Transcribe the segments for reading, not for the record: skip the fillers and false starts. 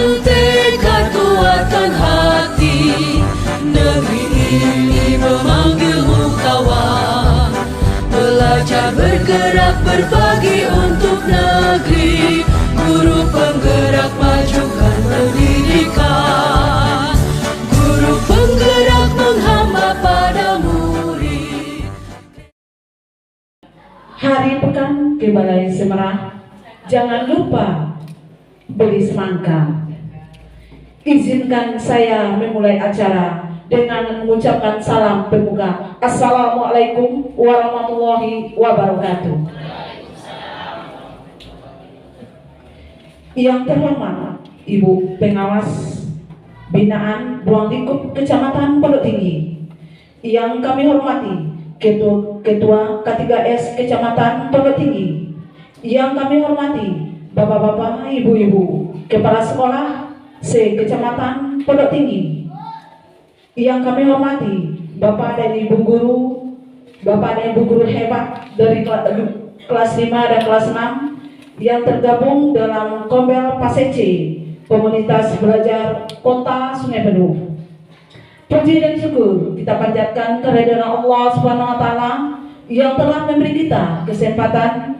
dengan tekad kuatkan hati, negeri ini memanggilmu kawan. Belajar bergerak berbagi untuk negeri, guru penggerak majukan pendidikan, guru penggerak menghamba pada murid. Hari pekan ke Balai Semerah, jangan lupa beli semangka. Izinkan saya memulai acara dengan mengucapkan salam pembuka. Assalamualaikum warahmatullahi wabarakatuh. Yang terhormat Ibu Pengawas Binaan Ruang Lingkup Kecamatan Pondok Tinggi, yang kami hormati Ketua K3S Kecamatan Pondok Tinggi, yang kami hormati Bapak-bapak, Ibu-ibu, Kepala Sekolah se-Kecamatan Pondok Tinggi, yang kami hormati Bapak dan Ibu guru, Bapak dan Ibu guru hebat dari kelas 5 dan kelas 6 yang tergabung dalam Kombel Pasece, Komunitas Belajar Kota Sungai Penuh. Puji dan syukur kita panjatkan kehadiran Allah Subhanahu wa taala yang telah memberi kita kesehatan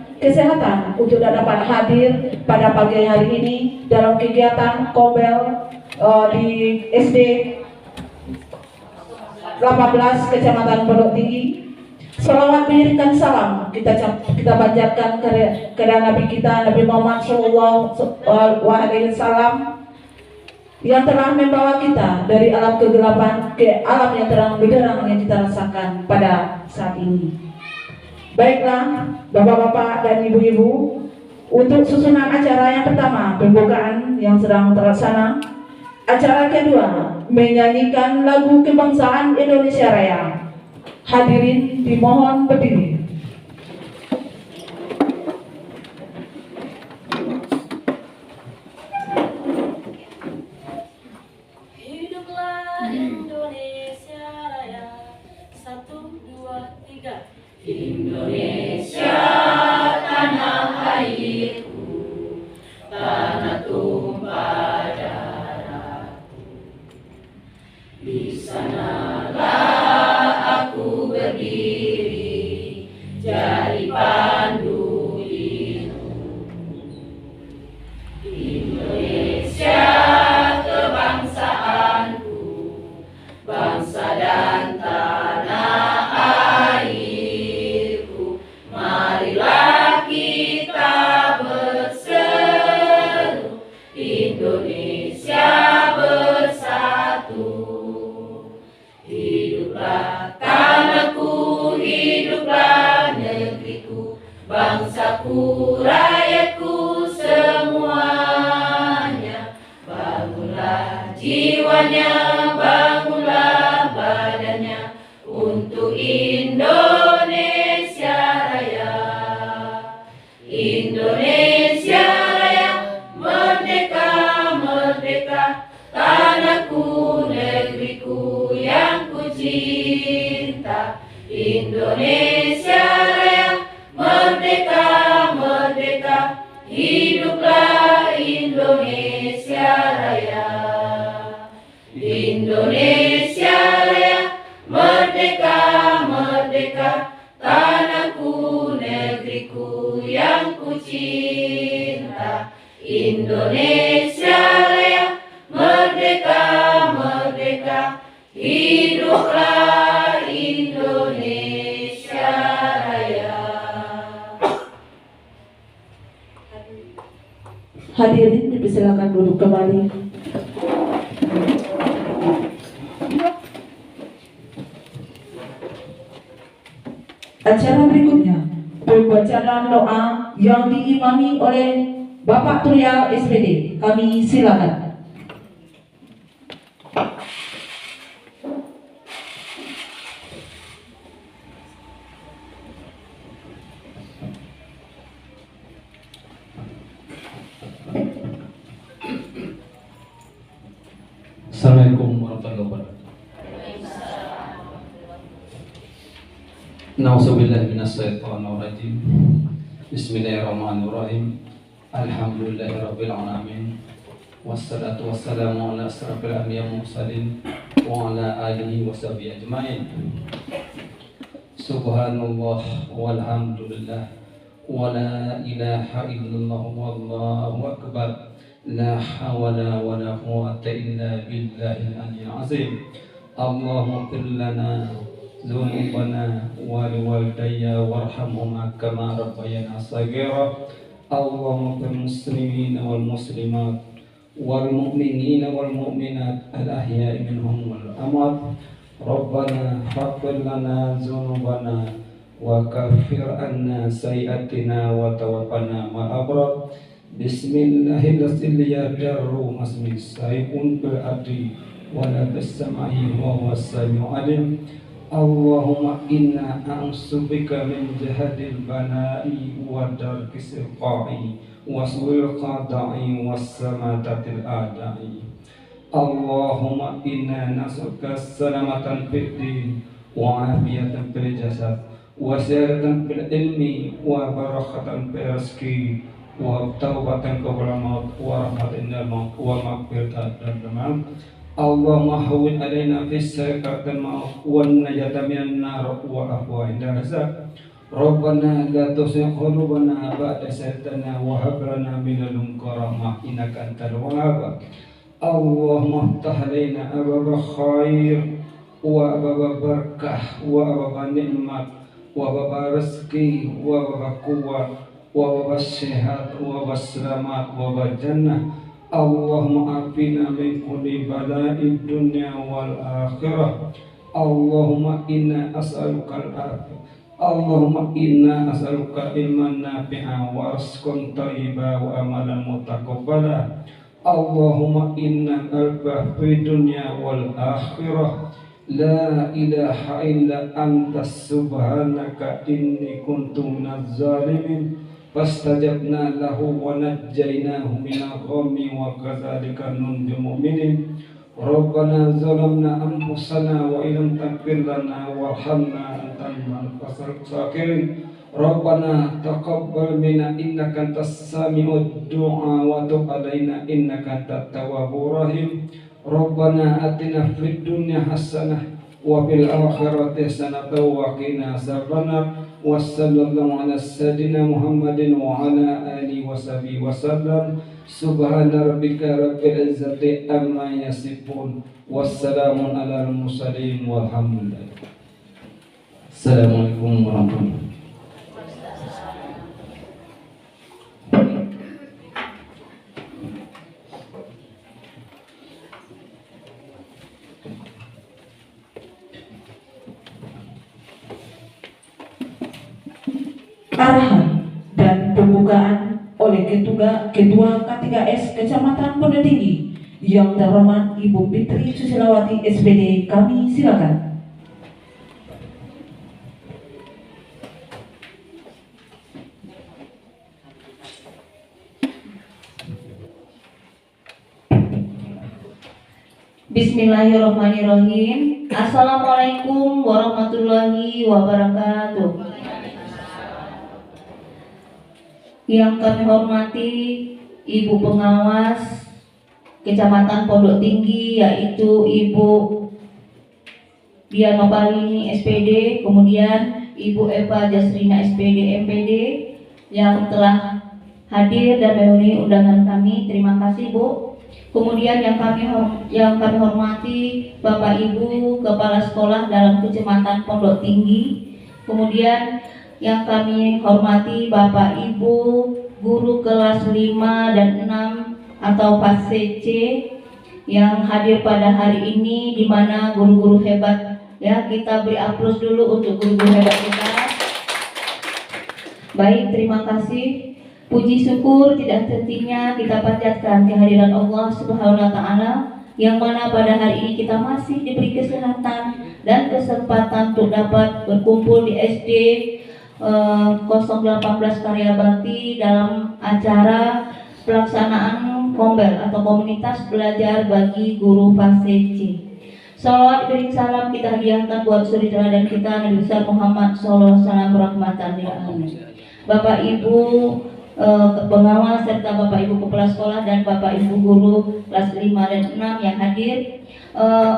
untuk dapat hadir pada pagi hari ini dalam kegiatan Kombel di SD 18 Kecamatan Pondok Tinggi. Salawat mengirimkan salam kita panjatkan kepada Nabi kita Nabi Muhammad SAW yang telah membawa kita dari alam kegelapan ke alam yang terang benderang yang kita rasakan pada saat ini. Baiklah Bapak-bapak dan Ibu-ibu, untuk susunan acara yang pertama pembukaan yang sedang terlaksana, acara kedua menyanyikan lagu kebangsaan Indonesia Raya. Hadirin dimohon berdiri. Hiduplah Indonesia Raya, 1, 2, 3. Indonesia tanah airku, tanah tumpah darahku. Di sanalah aku berdiri, jadi pandu itu. Indonesia kebangsaanku, bangsa dan tanah airku. Marilah kita berseru, Indonesia bersatu. Hiduplah tanahku, hiduplah negeriku, bangsaku, rakyatku semuanya. Bangunlah jiwanya, bangunlah badannya untuk Indonesia Raya. Indonesia Raya, merdeka, merdeka, tanahku, negeriku yang ku cinta. Indonesia Raya, merdeka, merdeka, hiduplah Indonesia Raya. Indonesia Raya, merdeka, merdeka, tanahku, negeriku yang ku cinta. Indonesia Raya, merdeka, merdeka, hiduplah Indonesia Raya. Hadirin dipersilakan duduk kembali. Acara berikutnya pembacaan doa yang diimami oleh Bapak Turyal SPD. Kami silakan. Assalamualaikum warahmatullahi wabarakatuh. Na'udzubillahi minasyaitonir rajim. Bismillahirrahmanirrahim. Alhamdulillahirabbil alamin. Wassalatu wassalamu ala asrafil anbiya mursalin wa ala alihi wa sahbihi ajmain. Subhanallah walhamdulillah wa la ilaha illallah wallahu akbar. La hawla wa la quwwata illa billahil aliyyil azim. Allahumma ighfir lana dzunubana wa liwalidayya warhamhuma kama rabbayana shaghira. Allahumma ighfir muslimina wal muslimat wal mu'minina wal mu'minat al ahya'i minhum wal amwat. Rabbana faghfir lana dzunubana wa kaffir anna sayyi'atina wa tawaffana ma'al abrar. Bismillahirrahmanirrahim. Masmi sayyun bil ardi wa la bis-sama'i wa huwas sami'ul alim. Allahumma inna a'udzubika min jahadil bala'i wa darkis iqa'i wa su'il qada'i was samatatil a'da'i. Allahumma inna nas'aluka salamatan fid din wa afiyatan fil jasad wa ziyadatan fil ilmi wa barakatan fil rizqi wa taubatan qabla maut wa rahmatan indal maut wa maghfiratan dan maut. Allahumma hawwin alaina fis sakaratil maut wa najatan minan nar wa afwa inda rizq. Rabbana la tuzigh qulubana ba'da idh hadaytana wa hab lana min ladunka rahmah innaka antal wahhab. Allahumma iftah alaina abwaaba khair wa abwaaba barakah wa abwaaba nikmat wa abwaaba rizqi wa abwaaba quwwah wa abwaaba sehat wa abwaaba selamat wa abwaaba jannah. Allahumma afina min kulli bala'id dunya wal akhirah. Allahumma inna as'aluka al-afiyah. Allahumma inna as'aluka ilman nafi'a wa rizqan thayyiban wa amalan mutaqabbala. Allahumma inna alfa fi dunya wal akhirah. La ilaha illa anta subhanaka inni kuntu minaz zalimin. Fastajabna lahu wa najjaynahu minal ghammi wa kadzalika nunjil mu'minin. Rabbana zalamna anfusana wa illam taghfir lana warhamna antal sakirin. Rabbana taqabbal minna innaka antas sami'ud du'a wa tub alaina innaka antat tawwabur rahim. Rabbana atina fid dunya hasanah wa fil akhirati hasanah wa qina azabannar. Wassallallahu ala sayyidina Muhammadin wa ala alihi wa sahbihi wasallam. Subhana rabbika rabbil izzati amma yasifun. Wassalamun alal mursalin walhamdulillah. Assalamualaikum warahmatullahi wabarakatuh. Arahan dan pembukaan oleh Ketua K3S Kecamatan Pondok Tinggi yang terhormat Ibu Fitri Susilawati SPD, kami silakan. Bismillahirrahmanirrahim. Assalamualaikum warahmatullahi wabarakatuh. Yang kami hormati Ibu Pengawas Kecamatan Pondok Tinggi, yaitu Ibu Diano Palini SPD, kemudian Ibu Eva Jasrina SPD MPD yang telah hadir dan memenuhi undangan kami. Terima kasih, Bu. Kemudian yang kami hormati Bapak Ibu Kepala Sekolah dalam Kecamatan Pondok Tinggi, kemudian yang kami hormati Bapak Ibu guru kelas 5 dan 6 atau fase C yang hadir pada hari ini, di mana guru-guru hebat ya. Kita beri aplaus dulu untuk guru-guru hebat kita. Baik, terima kasih. Puji syukur tidak hentinya kita panjatkan kehadiran Allah Subhanahu wa taala, yang mana pada hari ini kita masih diberi kesehatan dan kesempatan untuk dapat berkumpul di SD 018 Karyabakti dalam acara pelaksanaan Kombel atau Komunitas Belajar bagi Guru Fase C. Salawat beri salam kita hadiahkan buat suri teladan kita Nabi besar Muhammad sallallahu alaihi wasallam, rahmatan lil alamin. Bapak Ibu pengawas serta Bapak Ibu Kepala Sekolah dan Bapak Ibu Guru kelas 5 dan 6 yang hadir.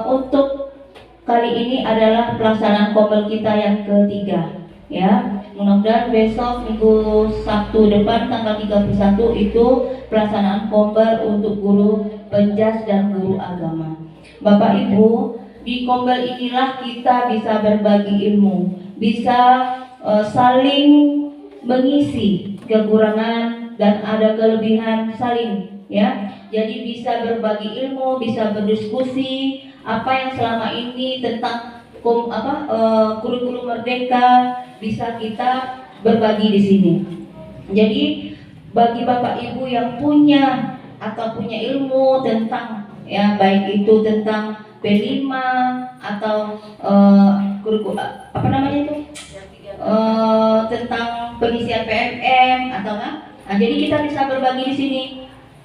Untuk kali ini adalah pelaksanaan kombel kita yang ketiga, ya. Mudah-mudahan besok minggu Sabtu depan tanggal 31 itu pelaksanaan kombel untuk guru penjas dan guru agama. Bapak Ibu, di kombel inilah kita bisa berbagi ilmu, bisa saling mengisi kekurangan dan ada kelebihan saling, ya. Jadi bisa berbagi ilmu, bisa berdiskusi apa yang selama ini tentang kurikulum merdeka bisa kita berbagi di sini. Jadi bagi Bapak Ibu yang punya ilmu tentang, ya, baik itu tentang P5 atau kurikulum tentang pengisian PMM atau jadi kita bisa berbagi di sini,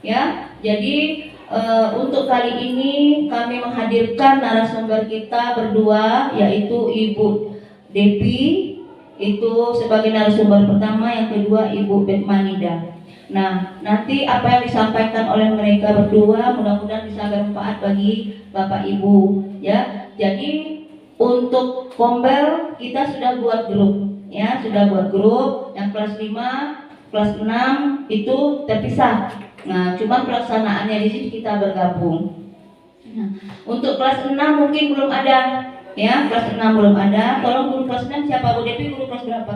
ya. Jadi untuk kali ini kami menghadirkan narasumber kita berdua, yaitu Ibu Depi itu sebagai narasumber pertama, yang kedua Ibu Betmanida. Nah, nanti apa yang disampaikan oleh mereka berdua mudah-mudahan bisa bermanfaat bagi Bapak Ibu, ya. Jadi untuk kombel kita sudah buat grup, ya, sudah buat grup. Yang kelas 5, kelas 6 itu terpisah. Nah, cuma pelaksanaannya di sini kita bergabung. Nah, untuk kelas 6 mungkin belum ada, ya, kelas 6 belum ada. Tolong guru kelas 6 siapa, Bu Depi, guru kelas berapa?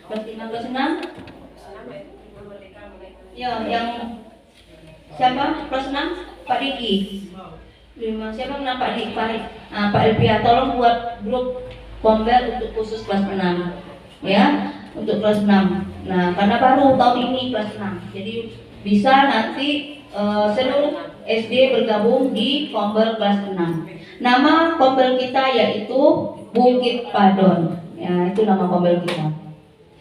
Kelas 5, kelas 6? Ya, yang siapa? Kelas 6? Pak Diki. 5, siapa Pak Diki? Pak Elvia, tolong buat grup kombel untuk khusus kelas 6, ya, untuk kelas 6. Nah, karena baru tahun ini kelas 6, jadi bisa nanti seluruh SD bergabung di kombel kelas 6. Nama kombel kita yaitu Bukit Padon, ya, itu nama kombel kita.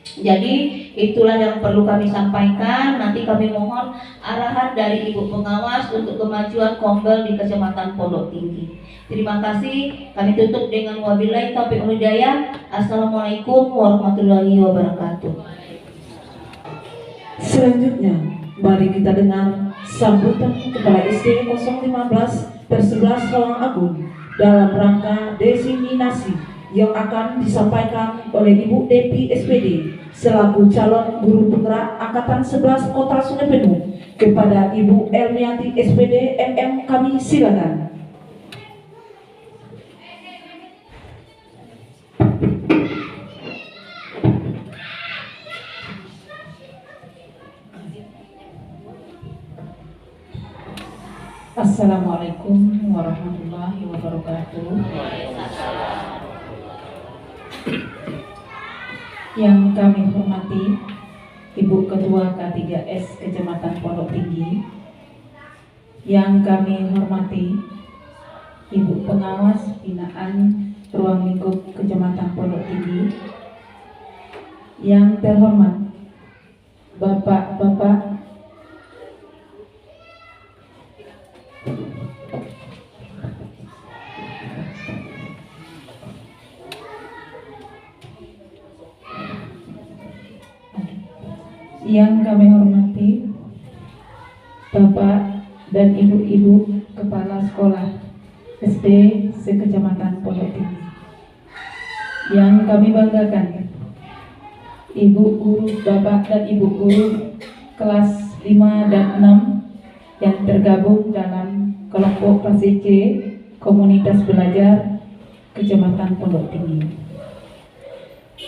Jadi itulah yang perlu kami sampaikan. Nanti kami mohon arahan dari Ibu Pengawas untuk kemajuan kombel di Kecamatan Pondok Tinggi. Terima kasih. Kami tutup dengan wabillahi taufiq wal hidayah. Assalamualaikum warahmatullahi wabarakatuh. Selanjutnya, mari kita dengar sambutan Kepala SD 015 per 11 Lawang Agung dalam rangka desiminasi yang akan disampaikan oleh Ibu Depi SPD selaku calon guru penggerak Angkatan 11 Kota Sungai Penuh kepada Ibu Elmiati SPD MM. Kami silakan. Assalamualaikum warahmatullahi wabarakatuh. Yang kami hormati Ibu Ketua K3S Kecamatan Pondok Tinggi, yang kami hormati Ibu Pengawas Binaan Ruang Lingkup Kecamatan Pondok Tinggi, yang terhormat Bapak-bapak yang kami hormati Bapak dan Ibu-ibu Kepala Sekolah SD se-Kecamatan Pondok Tinggi, yang kami banggakan Ibu Guru, Bapak dan Ibu Guru kelas 5 dan 6 yang tergabung dalam kelompok kelas C Komunitas Belajar Kecamatan Pondok Tinggi.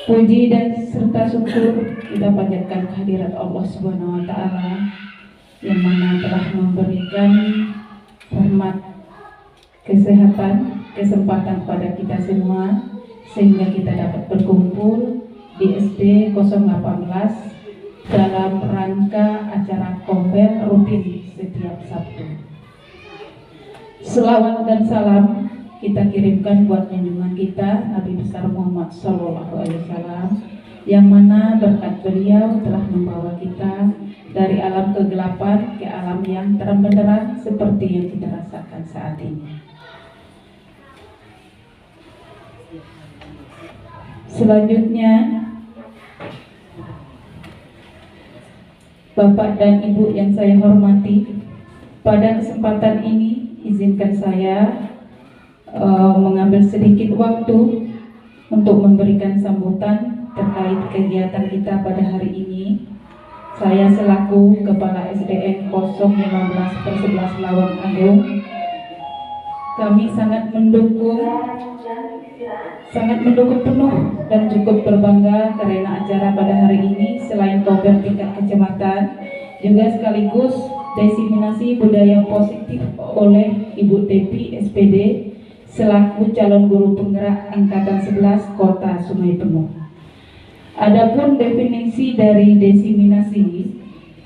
Puji dan serta syukur kita panjatkan kehadirat Allah Subhanahu wa Ta'ala yang mana telah memberikan rahmat, kesehatan, kesempatan pada kita semua sehingga kita dapat berkumpul di SD 018 dalam rangka acara kombel rutin setiap Sabtu. Selawat dan salam kita kirimkan buat junjungan kita Nabi besar Muhammad SAW, yang mana berkat beliau telah membawa kita dari alam kegelapan ke alam yang terang benderang seperti yang kita rasakan saat ini. Selanjutnya Bapak dan Ibu yang saya hormati, pada kesempatan ini izinkan saya mengambil sedikit waktu untuk memberikan sambutan terkait kegiatan kita pada hari ini. Saya selaku Kepala SDN 015/11 Lawang Agung, kami sangat mendukung penuh dan cukup berbangga karena acara pada hari ini selain program tingkat kecamatan juga sekaligus diseminasi budaya positif oleh Ibu Depi SPD selaku calon guru penggerak angkatan 11 Kota Sungai Penuh. Adapun definisi dari diseminasi,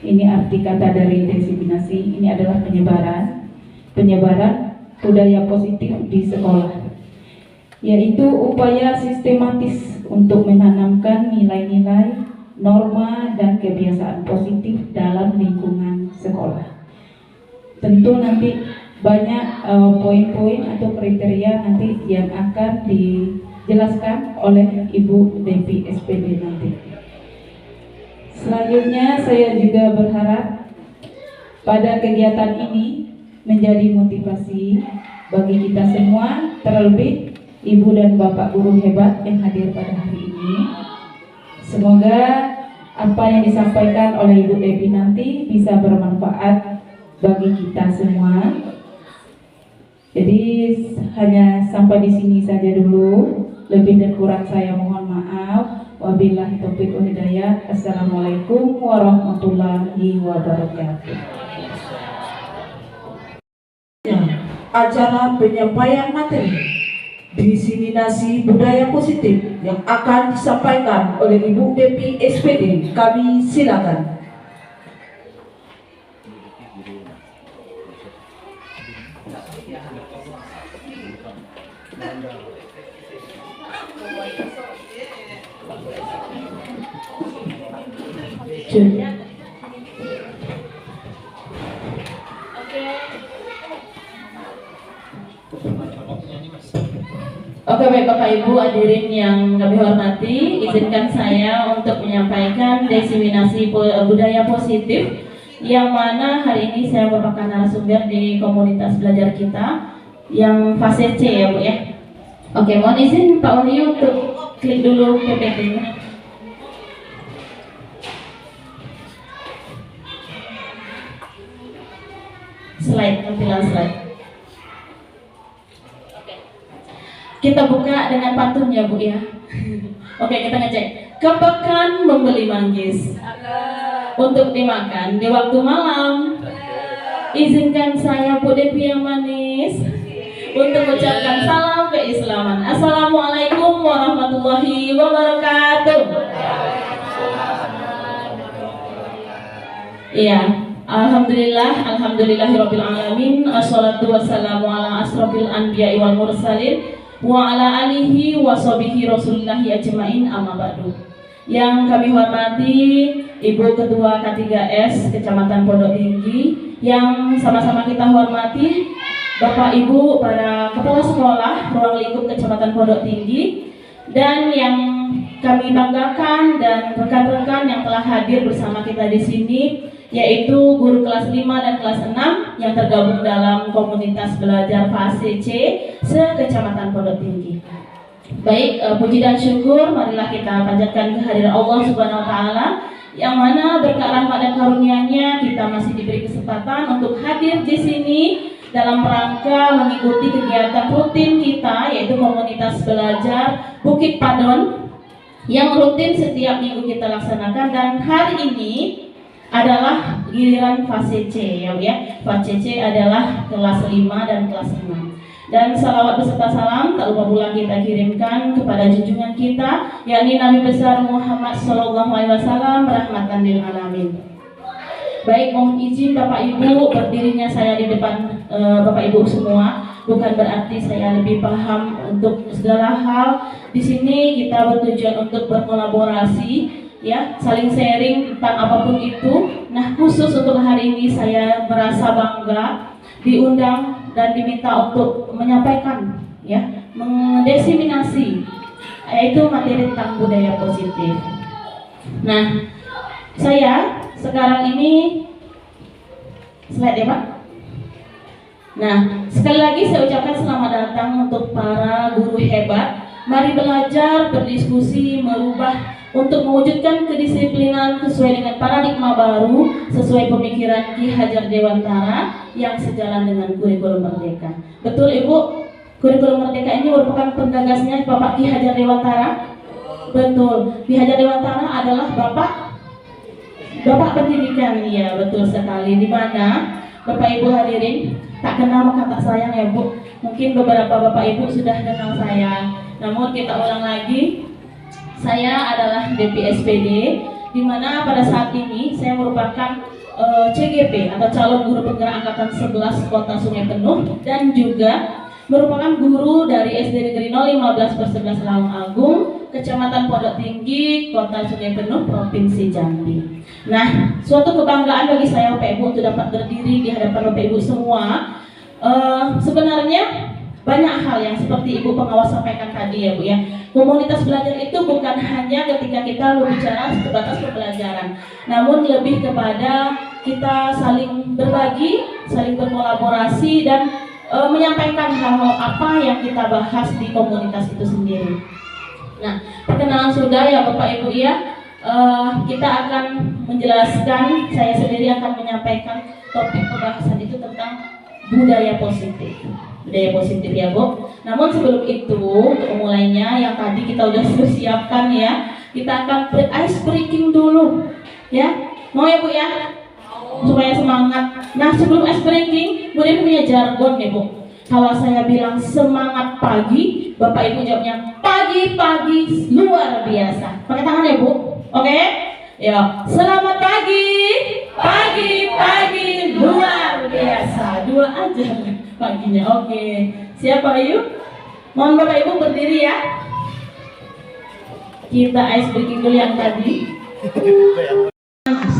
ini arti kata dari diseminasi, ini adalah penyebaran budaya positif di sekolah, yaitu upaya sistematis untuk menanamkan nilai-nilai, norma, dan kebiasaan positif dalam lingkungan sekolah. Tentu nanti banyak poin-poin atau kriteria nanti yang akan dijelaskan oleh Ibu Depi SPD nanti. Selanjutnya saya juga berharap pada kegiatan ini menjadi motivasi bagi kita semua, terlebih Ibu dan Bapak guru hebat yang hadir pada hari ini. Semoga apa yang disampaikan oleh Ibu Depi nanti bisa bermanfaat bagi kita semua. Jadi hanya sampai di sini saja dulu. Lebih dan kurang saya mohon maaf. Wabillahi taufiq wal hidayah. Assalamualaikum warahmatullahi wabarakatuh. Acara penyampaian materi diseminasi budaya positif yang akan disampaikan oleh Ibu Depi SPD. Kami silakan. Oke, baik Bapak Ibu hadirin yang kami hormati, izinkan saya untuk menyampaikan diseminasi budaya positif yang mana hari ini saya merupakan narasumber di komunitas belajar kita yang fase C ya Bu ya. Oke, mohon izin Pak Wahyu untuk klik dulu PPT-nya. Tampilan slide. Kita buka dengan pantun ya Bu ya. Oke, kita ngecek. Kepekan membeli manggis untuk dimakan di waktu malam. Izinkan saya Bu Depi yang manis untuk mengucapkan salam keislaman. Assalamualaikum warahmatullahi wabarakatuh. Iya. Alhamdulillahirabbil alamin. Assalatu wassalamu ala asrofil anbiya'i wal mursalin wa ala alihi wa sahbihi rasulillahi ajmain, amma ba'du. Yang kami hormati Ibu Ketua K3S Kecamatan Pondok Tinggi, yang sama-sama kita hormati Bapak Ibu para kepala sekolah ruang lingkup Kecamatan Pondok Tinggi, dan yang kami banggakan dan rekan-rekan yang telah hadir bersama kita di sini, yaitu guru kelas 5 dan kelas 6 yang tergabung dalam komunitas belajar fase C se-Kecamatan Pondok Tinggi. Baik, puji dan syukur marilah kita panjatkan kehadiran Allah Subhanahu wa taala, yang mana berkat rahmat dan karunia-Nya kita masih diberi kesempatan untuk hadir di sini dalam rangka mengikuti kegiatan rutin kita, yaitu komunitas belajar Bukit Padon yang rutin setiap minggu kita laksanakan. Dan hari ini adalah giliran fase C ya. Fase C adalah kelas 5 dan kelas 6. Dan salawat beserta salam tak lupa pula kita kirimkan kepada junjungan kita, yakni Nabi besar Muhammad SAW, rahmatan lil alamin. Baik, mohon izin Bapak Ibu, berdirinya saya di depan Bapak Ibu semua bukan berarti saya lebih paham untuk segala hal. Di sini kita bertujuan untuk berkolaborasi, ya, saling sharing tentang apapun itu. Nah, khusus untuk hari ini saya merasa bangga diundang dan diminta untuk menyampaikan, ya, mendeseminasi yaitu materi tentang budaya positif. Nah, saya sekarang ini slide ya Pak. Nah, sekali lagi saya ucapkan selamat datang untuk para guru hebat. Mari belajar, berdiskusi, merubah untuk mewujudkan kedisiplinan sesuai dengan paradigma baru, sesuai pemikiran Ki Hajar Dewantara yang sejalan dengan kurikulum Merdeka. Betul Ibu? Kurikulum Merdeka ini merupakan penggagasnya Bapak Ki Hajar Dewantara? Betul. Ki Hajar Dewantara adalah Bapak pendidikan, ya betul sekali. Di mana Bapak Ibu hadirin tak kenal maka tak sayang ya Bu. Mungkin beberapa Bapak Ibu sudah kenal saya. Namun kita ulang lagi, saya adalah DPSPD, di mana pada saat ini saya merupakan CGP atau calon guru penggerak angkatan 11 Kota Sungai Penuh, dan juga merupakan guru dari SD Negeri 015/11 Lawang Agung, Kecamatan Pondok Tinggi, Kota Sungai Penuh, Provinsi Jambi. Nah, suatu kebanggaan bagi saya Bapak Ibu untuk dapat berdiri di hadapan Bapak Ibu semua. Sebenarnya banyak hal yang seperti Ibu pengawas sampaikan tadi ya Bu ya. Komunitas belajar itu bukan hanya ketika kita berbicara sebatas pembelajaran, namun lebih kepada kita saling berbagi, saling berkolaborasi, dan menyampaikan hal-hal apa yang kita bahas di komunitas itu sendiri. Nah, perkenalan sudah ya Bapak Ibu ya. Kita akan menjelaskan, saya sendiri akan menyampaikan topik pembahasan itu tentang budaya positif. Budaya positif ya Bu. Namun sebelum itu, untuk memulainya yang tadi kita udah siapkan ya, kita akan ice breaking dulu ya. Mau ya Bu ya? Supaya semangat. Nah, sebelum ice breaking, Bu Devi punya jargon nih Bu. Kalau saya bilang semangat pagi, Bapak Ibu jawabnya pagi-pagi luar biasa. Pakai tangan ya Bu. Oke? Ya, selamat pagi. Pagi-pagi luar biasa. Dua aja paginya. Oke. Siapa yuk? Mohon Bapak Ibu berdiri ya. Kita ice breaking dulu yang tadi.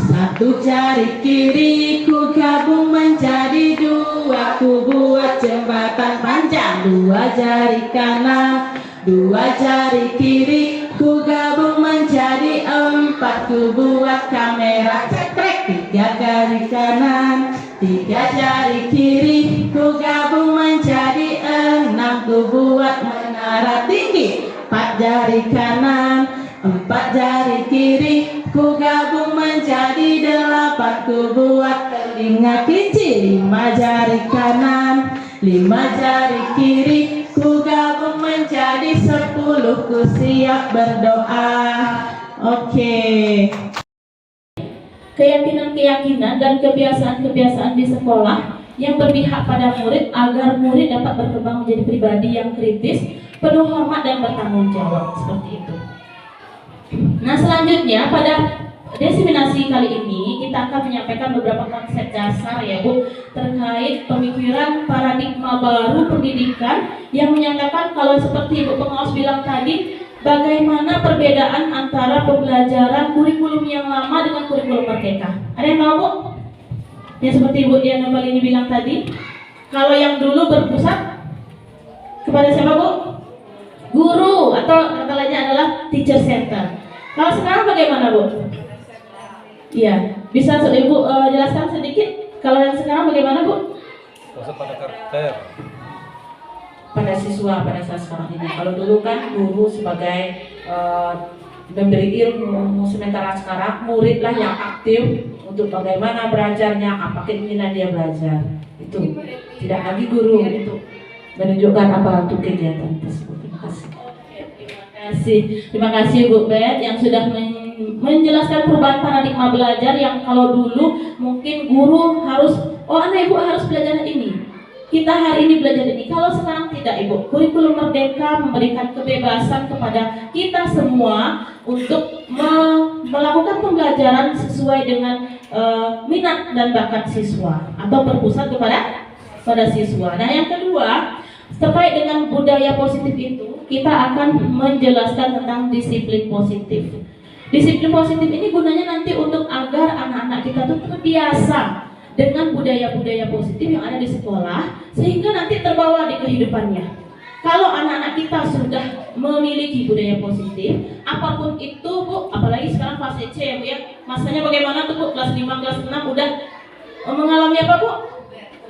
Satu jari kiri ku gabung menjadi dua, ku buat jembatan panjang. Dua jari kanan, dua jari kiri ku gabung menjadi empat, ku buat kamera cekrek. Tiga jari kanan, tiga jari kiri ku gabung menjadi enam, ku buat menara tinggi. Empat jari kanan, empat jari kiri ku gabung menjadi delapan, ku buat telinga kelinci. Lima jari kanan, lima jari kiri ku gabung menjadi 10, ku siap berdoa. Oke. Keyakinan-keyakinan dan kebiasaan-kebiasaan di sekolah yang berpihak pada murid agar murid dapat berkembang menjadi pribadi yang kritis, penuh hormat dan bertanggung jawab, seperti itu. Nah, selanjutnya pada diseminasi kali ini kita akan menyampaikan beberapa konsep dasar ya Bu, terkait pemikiran paradigma baru pendidikan yang menyatakan kalau seperti Ibu pengawas bilang tadi, bagaimana perbedaan antara pembelajaran kurikulum yang lama dengan kurikulum Merdeka. Ada yang tahu Bu? Ya, seperti Ibu Diana Balini bilang tadi, kalau yang dulu berpusat kepada siapa Bu? Guru, atau kata lainnya adalah teacher center. Kalau sekarang bagaimana Bu? Iya, bisa Ibu jelaskan sedikit? Kalau yang sekarang bagaimana Bu? Pada karakter. Pada siswa pada saat sekarang ini. Kalau dulu kan guru sebagai memberi ilmu, sementara sekarang muridlah yang aktif untuk bagaimana belajarnya, apa keinginan dia belajar. Itu tidak lagi guru untuk menunjukkan apa untuk kegiatan tersebut. Terima kasih Bu Bet yang sudah menjelaskan perubahan paradigma belajar yang kalau dulu mungkin guru harus, oh anak ibu harus belajar ini, kita hari ini belajar ini. Kalau sekarang tidak Ibu, kurikulum Merdeka memberikan kebebasan kepada kita semua untuk melakukan pembelajaran sesuai dengan minat dan bakat siswa atau berpusat pada siswa. Nah, yang kedua terkait dengan budaya positif itu, kita akan menjelaskan tentang disiplin positif. Disiplin positif ini gunanya nanti untuk agar anak-anak kita tuh terbiasa dengan budaya-budaya positif yang ada di sekolah, sehingga nanti terbawa di kehidupannya. Kalau anak-anak kita sudah memiliki budaya positif, apapun itu Bu, apalagi sekarang fase C ya Bu ya, masanya bagaimana tuh Bu, kelas 5, kelas 6 udah mengalami apa Bu?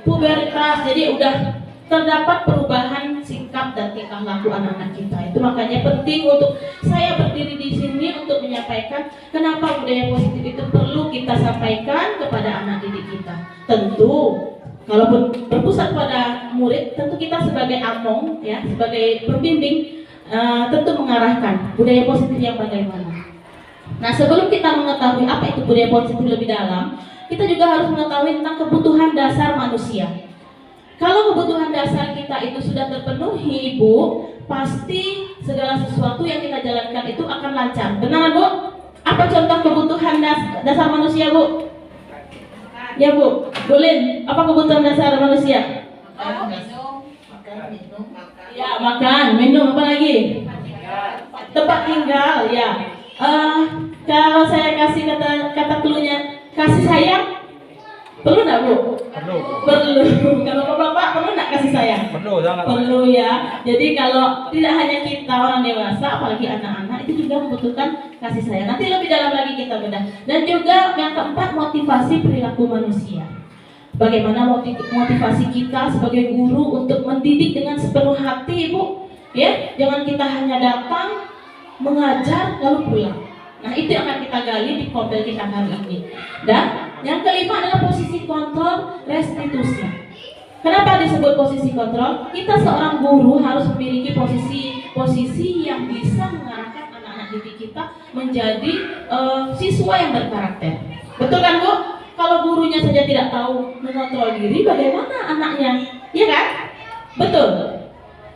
Pubertas, jadi udah terdapat perubahan sikap dan tingkah laku anak-anak kita. Itu makanya penting untuk saya berdiri di sini untuk menyampaikan kenapa budaya positif itu perlu kita sampaikan kepada anak didik kita. Tentu kalaupun berpusat pada murid, tentu kita sebagai among, ya, sebagai pembimbing, tentu mengarahkan budaya positif yang bagaimana. Nah, sebelum kita mengetahui apa itu budaya positif lebih dalam, kita juga harus mengetahui tentang kebutuhan dasar manusia. Kalau kebutuhan dasar kita itu sudah terpenuhi, Ibu, pasti segala sesuatu yang kita jalankan itu akan lancar. Benar, Bu? Apa contoh kebutuhan dasar manusia, Bu? Ya Bu, boleh. Apa kebutuhan dasar manusia? Ya, makan, minum, apa lagi? Tempat tinggal, ya. Kalau saya kasih kata cluenya, kasih sayang, perlu nggak Bu? Perlu. Kalau Bapak perlu nggak kasih sayang? Perlu ya. Jadi kalau tidak hanya kita orang dewasa, apalagi anak-anak itu juga membutuhkan kasih sayang. Nanti lebih dalam lagi kita bedah. Dan juga yang keempat, motivasi perilaku manusia. Bagaimana motivasi kita sebagai guru untuk mendidik dengan sepenuh hati, Ibu? Ya, jangan kita hanya datang mengajar lalu pulang. Nah, itu yang akan kita gali di kobel kita hari ini. Dan yang kelima adalah posisi kontrol restitusi. Kenapa disebut posisi kontrol? Kita seorang guru harus memiliki posisi yang bisa mengarahkan anak-anak didik kita menjadi siswa yang berkarakter. Betul kan Bu? Kalau gurunya saja tidak tahu mengontrol diri, bagaimana anaknya? Iya kan? Betul.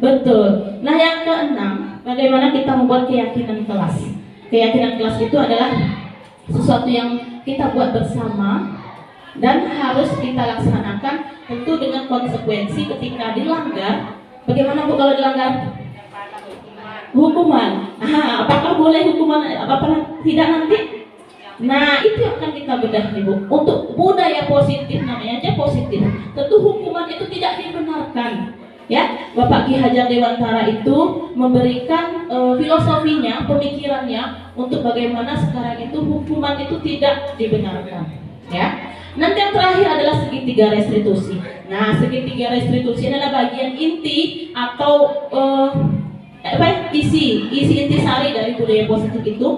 Betul. Nah, yang keenam, bagaimana kita membuat keyakinan kelas. Keyakinan kelas itu adalah sesuatu yang kita buat bersama dan harus kita laksanakan tentu dengan konsekuensi ketika dilanggar. Bagaimana Bu kalau dilanggar? Hukuman. Apakah boleh hukuman? Apakah tidak nanti? Nah, itu yang akan kita bedah Ibu. Untuk budaya positif, namanya aja positif. Tentu hukuman itu tidak dibenarkan. Ya, Bapak Ki Hajar Dewantara itu memberikan filosofinya, pemikirannya untuk bagaimana sekarang itu hukuman itu tidak dibenarkan. Ya. Nanti yang terakhir adalah segitiga restitusi. Nah, segitiga restitusi adalah bagian inti atau isi intisari dari budaya positif itu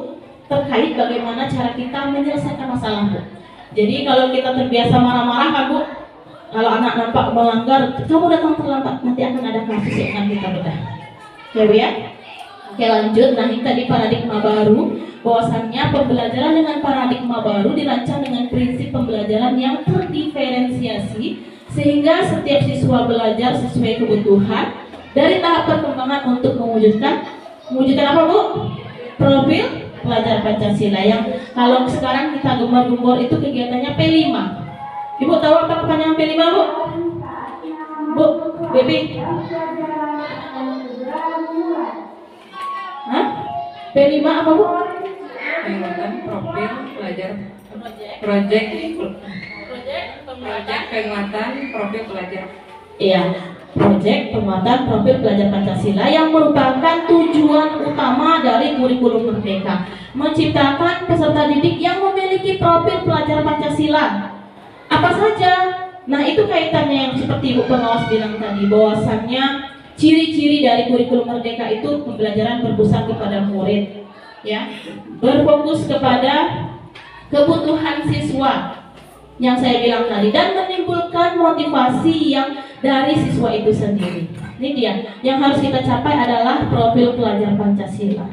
terkait bagaimana cara kita menyelesaikan masalah Bu. Jadi kalau kita terbiasa marah-marah kan Bu, kalau anak nampak melanggar, kamu datang terlambat, nanti akan ada kasus yang akan kita bedah. Ya Bu ya. Oke lanjut. Nah, ini tadi paradigma baru, bahwasannya pembelajaran dengan paradigma baru dirancang dengan prinsip pembelajaran yang terdiferensiasi sehingga setiap siswa belajar sesuai kebutuhan dari tahap perkembangan untuk mewujudkan apa Bu? Profil pelajar Pancasila yang kalau sekarang kita gembar-gembor itu kegiatannya P5. Ibu tahu apa kepanjangan P5 Bu? Bu, Baby? Hah? P5 apa Bu? Penguatan profil pelajar project penguatan profil pelajar. Iya, proyek penguatan profil pelajar Pancasila yang merupakan tujuan utama dari kurikulum Merdeka, menciptakan peserta didik yang memiliki profil pelajar Pancasila. Apa saja? Nah, itu kaitannya yang seperti Ibu pengawas bilang tadi, bahwasannya ciri-ciri dari kurikulum Merdeka itu pembelajaran berpusat kepada murid, ya, berfokus kepada kebutuhan siswa yang saya bilang tadi dan menimbulkan motivasi yang dari siswa itu sendiri. Ini dia yang harus kita capai adalah profil pelajar Pancasila.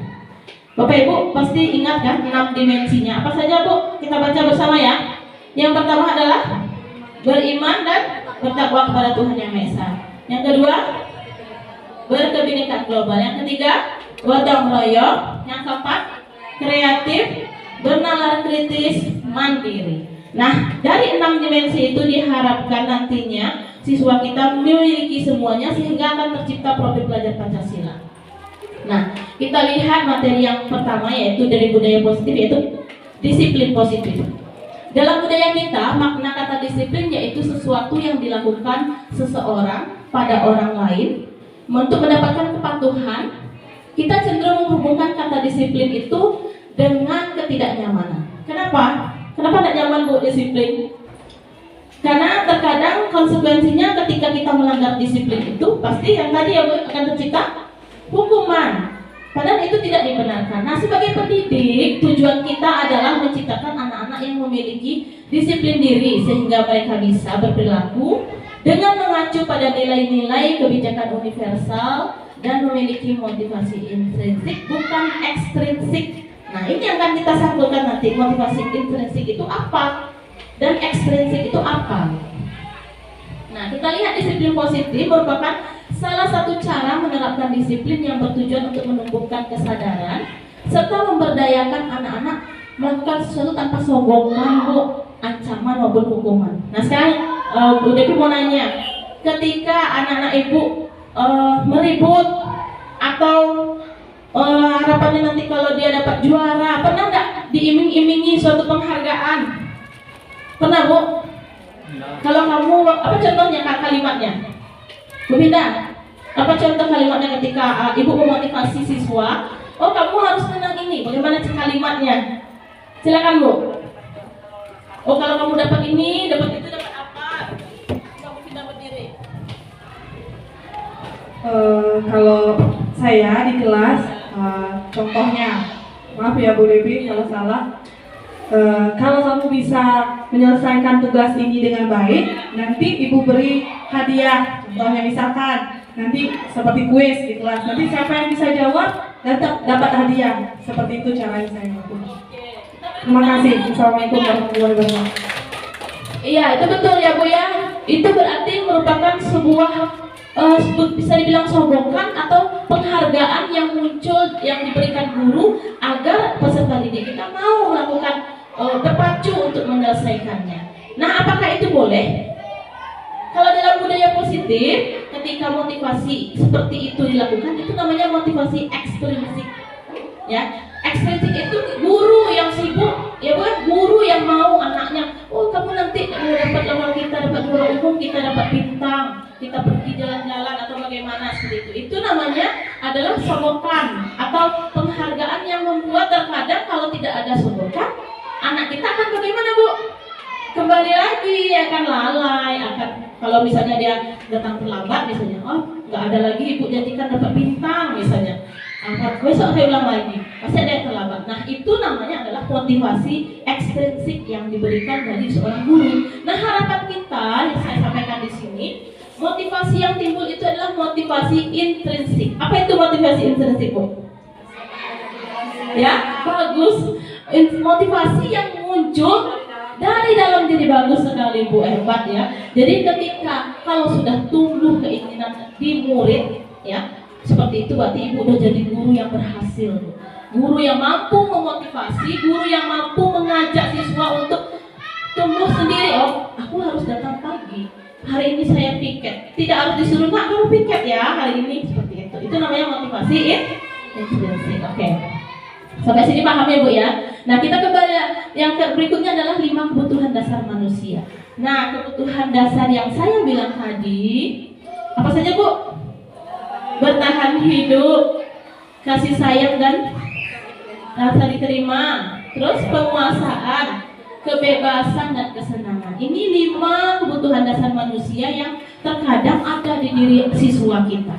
Bapak Ibu pasti ingat kan 6 dimensinya. Apa saja Bu? Kita baca bersama ya. Yang pertama adalah beriman dan bertakwa kepada Tuhan Yang Maha Esa. Yang kedua, berkebinekaan global. Yang ketiga, gotong royong. Yang keempat, kreatif, bernalar kritis, mandiri. Nah, dari 6 dimensi itu diharapkan nantinya siswa kita memiliki semuanya sehingga akan tercipta profil pelajar Pancasila. Nah, kita lihat materi yang pertama yaitu dari budaya positif, yaitu disiplin positif. Dalam budaya kita, makna kata disiplin yaitu sesuatu yang dilakukan seseorang pada orang lain untuk mendapatkan kepatuhan, kita cenderung menghubungkan kata disiplin itu dengan ketidaknyamanan. Kenapa? Kenapa tidak nyaman Bu disiplin? Karena terkadang konsekuensinya ketika kita melanggar disiplin itu pasti yang tadi ya Bu akan tercipta hukuman. Padahal itu tidak dibenarkan. Nah, sebagai pendidik, tujuan kita adalah menciptakan anak-anak yang memiliki disiplin diri sehingga mereka bisa berperilaku dengan mengacu pada nilai-nilai kebijakan universal dan memiliki motivasi intrinsik bukan ekstrinsik. Nah, ini yang akan kita sambungkan nanti, motivasi intrinsik itu apa dan ekstrinsik itu apa. Nah, kita lihat disiplin positif merupakan salah satu cara menerapkan disiplin yang bertujuan untuk menumbuhkan kesadaran serta memberdayakan anak-anak melakukan sesuatu tanpa sogokan, Bu, ancaman maupun hukuman. Nah, sekarang Bu Devi mau nanya, ketika anak-anak Ibu meribut atau harapannya nanti kalau dia dapat juara, pernah nggak diiming-imingi suatu penghargaan? Pernah, Bu? Kalau kamu, apa contohnya kalimatnya? Bu Binda, apa contoh kalimatnya ketika Ibu memotivasi siswa? Oh, kamu harus menang ini. Bagaimana kalimatnya? Silakan, Bu. Oh, kalau kamu dapat ini, dapat itu, dapat apa? Kamu tidak berdiri. Kalau saya di kelas, contohnya, maaf ya Bu Devi kalau salah. Kalau kamu bisa menyelesaikan tugas ini dengan baik, nanti Ibu beri hadiah. Contohnya misalkan nanti seperti kuis di kelas, nanti siapa yang bisa jawab dapat hadiah. Seperti itu caranya saya lakukan. Terima kasih. Assalamualaikum warahmatullahi wabarakatuh. Iya, itu betul ya Bu ya. Itu berarti merupakan sebuah bisa dibilang sogokan atau penghargaan yang muncul yang diberikan guru agar peserta didik kita mau melakukan berpacu untuk menyelesaikannya. Nah, apakah itu boleh? Kalau dalam budaya positif, ketika motivasi seperti itu dilakukan, itu namanya motivasi ekstrinsik. Ya, ekstrinsik itu guru yang sibuk, ya bukan guru yang mau anaknya, oh kamu nanti dapat lomba kita, dapat juara umum, kita dapat bintang, kita pergi jalan-jalan atau bagaimana seperti itu. Itu namanya adalah sogokan atau penghargaan yang membuat terkadang kalau tidak ada sogokan, anak kita akan bagaimana, Bu? Kembali lagi akan lalai, akan kalau misalnya dia datang terlambat misalnya, oh nggak ada lagi Ibu jadikan dapat bintang misalnya, besok saya ulang lagi, pasti ada yang terlambat. Nah, itu namanya adalah motivasi ekstrinsik yang diberikan dari seorang guru. Nah, harapan kita yang saya sampaikan di sini, motivasi yang timbul itu adalah motivasi intrinsik. Apa itu motivasi intrinsik, Bu? Ya, bagus. Motivasi yang muncul dari dalam diri, bagus sekali Bu, hebat ya. Jadi ketika kalau sudah tumbuh keinginan di murid ya, seperti itu berarti Ibu udah jadi guru yang berhasil, guru yang mampu memotivasi, guru yang mampu mengajak siswa untuk tumbuh sendiri. Oh, aku harus datang pagi, hari ini saya piket, tidak harus disuruh nak kamu piket ya hari ini, seperti itu. Itu namanya motivasi intrinsik. Oke. Sampai sini paham ya Bu ya? Nah, kita kembali yang berikutnya adalah 5 kebutuhan dasar manusia. Nah, kebutuhan dasar yang saya bilang tadi apa saja Bu? Bertahan hidup, kasih sayang dan rasa diterima, terus penguasaan, kebebasan dan kesenangan. Ini 5 kebutuhan dasar manusia yang terkadang ada di diri siswa kita.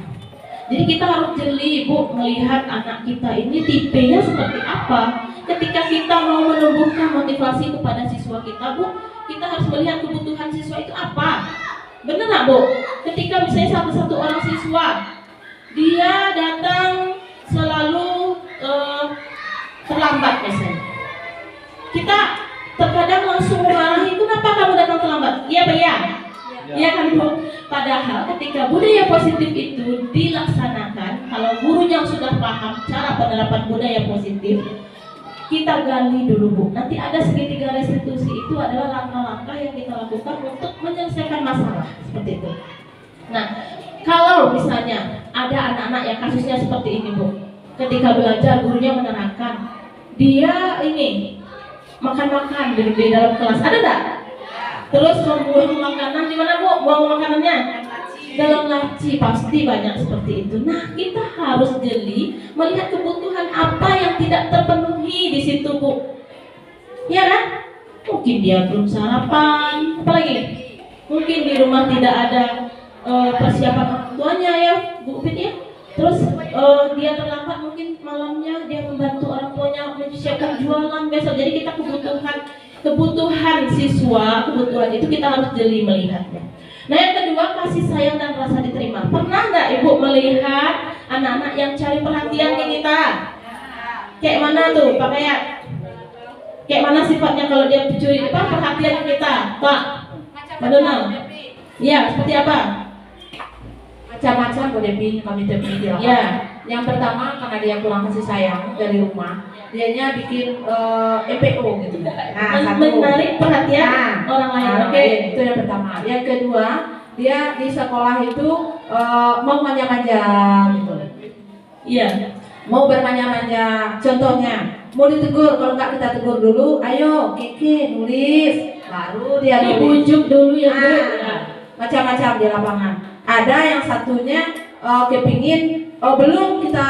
Jadi kita harus jeli Bu melihat anak kita ini tipenya seperti apa. Ketika kita mau menumbuhkan motivasi kepada siswa kita, Bu, kita harus melihat kebutuhan siswa itu apa. Benar nggak Bu? Ketika misalnya satu orang siswa, dia datang selalu terlambat misalnya, kita terkadang langsung memarahi, kenapa kamu datang terlambat? Iya Pak ya? Iya kan Bu? Padahal ketika budaya positif itu dilaksanakan, kalau gurunya sudah paham cara penerapan budaya positif, kita gali dulu Bu. Nanti ada segitiga restitusi, itu adalah langkah-langkah yang kita lakukan untuk menyelesaikan masalah seperti itu. Nah, kalau misalnya ada anak-anak yang kasusnya seperti ini Bu, ketika belajar gurunya menerangkan, dia ini makan-makan di dalam kelas, ada nggak? Terus membuang makanan di mana Bu? Buang makanannya dalam laci pasti banyak seperti itu. Nah, kita harus jeli melihat kebutuhan apa yang tidak terpenuhi di situ, Bu. Ya kan? Mungkin dia belum sarapan, apalagi mungkin di rumah tidak ada persiapan orang tuanya ya, Bu Upit ya. Terus dia terlambat mungkin malamnya dia membantu orang tuanya mempersiapkan jualan besok. Jadi kita kebutuhan siswa, kebutuhan itu kita harus jeli melihatnya. Nah, yang kedua, kasih sayang dan rasa diterima. Pernah nggak Ibu melihat anak-anak yang cari perhatian ke kita? Kayak mana tuh, Pak Kayat? Kayak mana sifatnya kalau dia mencuri perhatian kita, Pak? Madonna? Ya, seperti apa? Macam-macam Bu Devi kami temui di lapangan. Ya. Yang pertama karena dia kurang kasih sayang dari rumah, dianya bikin MPO gitu. Nah, Menarik perhatian orang lain. Oke. Itu yang pertama. Yang kedua, dia di sekolah itu mau manja-manja gitu. Iya. Mau bermanja-manja. Contohnya, mau ditegur, kalau nggak kita tegur dulu, ayo Kiki nulis, baru dia nulis. Dibujuk dulu ya, Bu. Macam-macam di lapangan. Ada yang satunya kepingin belum kita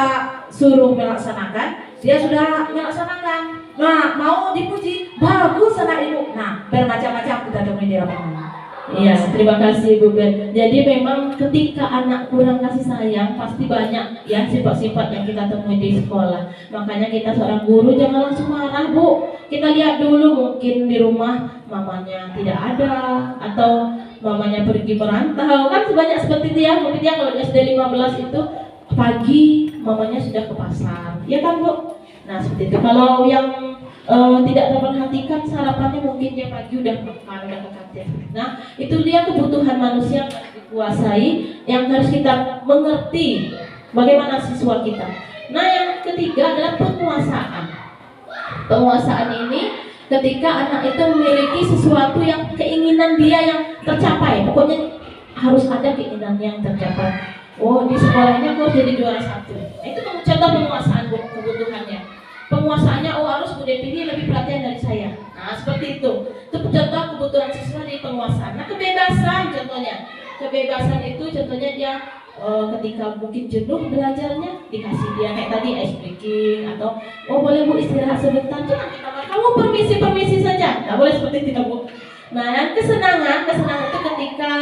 suruh melaksanakan, dia sudah melaksanakan. Nah, mau dipuji, bagus anak ibu. Nah, bermacam-macam kita temui di lapangan. Iya, terima kasih Bu Ben. Jadi memang ketika anak kurang kasih sayang pasti banyak ya sifat-sifat yang kita temui di sekolah. Makanya kita seorang guru jangan langsung marah, Bu. Kita lihat dulu mungkin di rumah mamanya tidak ada atau mamanya pergi merantau. Kan sebanyak seperti itu ya, mungkin ya kalau SD 15 itu pagi mamanya sudah ke pasar. Ya kan, Bu? Nah, seperti itu. Kalau yang tidak terperhatikan sarapannya mungkin dia pagi udah makan, udah ke kantin. Nah, itu dia kebutuhan manusia yang harus dikuasai, yang harus kita mengerti bagaimana siswa kita. Nah, yang ketiga adalah penguasaan. Penguasaan ini ketika anak itu memiliki sesuatu yang keinginan dia yang tercapai. Pokoknya harus ada keinginan yang tercapai. Oh, di sekolahnya aku harus jadi juara satu. Itu contoh penguasaan kebutuhannya. Penguasaannya, oh harus Bu Devi ini lebih perhatian dari saya. Nah, seperti itu. Itu contoh kebutuhan siswa di penguasaan. Nah, kebebasan contohnya. Kebebasan itu contohnya dia ketika mungkin jenuh belajarnya dikasih dia kayak tadi ice breaking atau oh boleh Bu istirahat sebentar. Jangan kita kamu permisi saja. Nggak boleh seperti itu, Bu. Nah, yang kesenangan itu ketika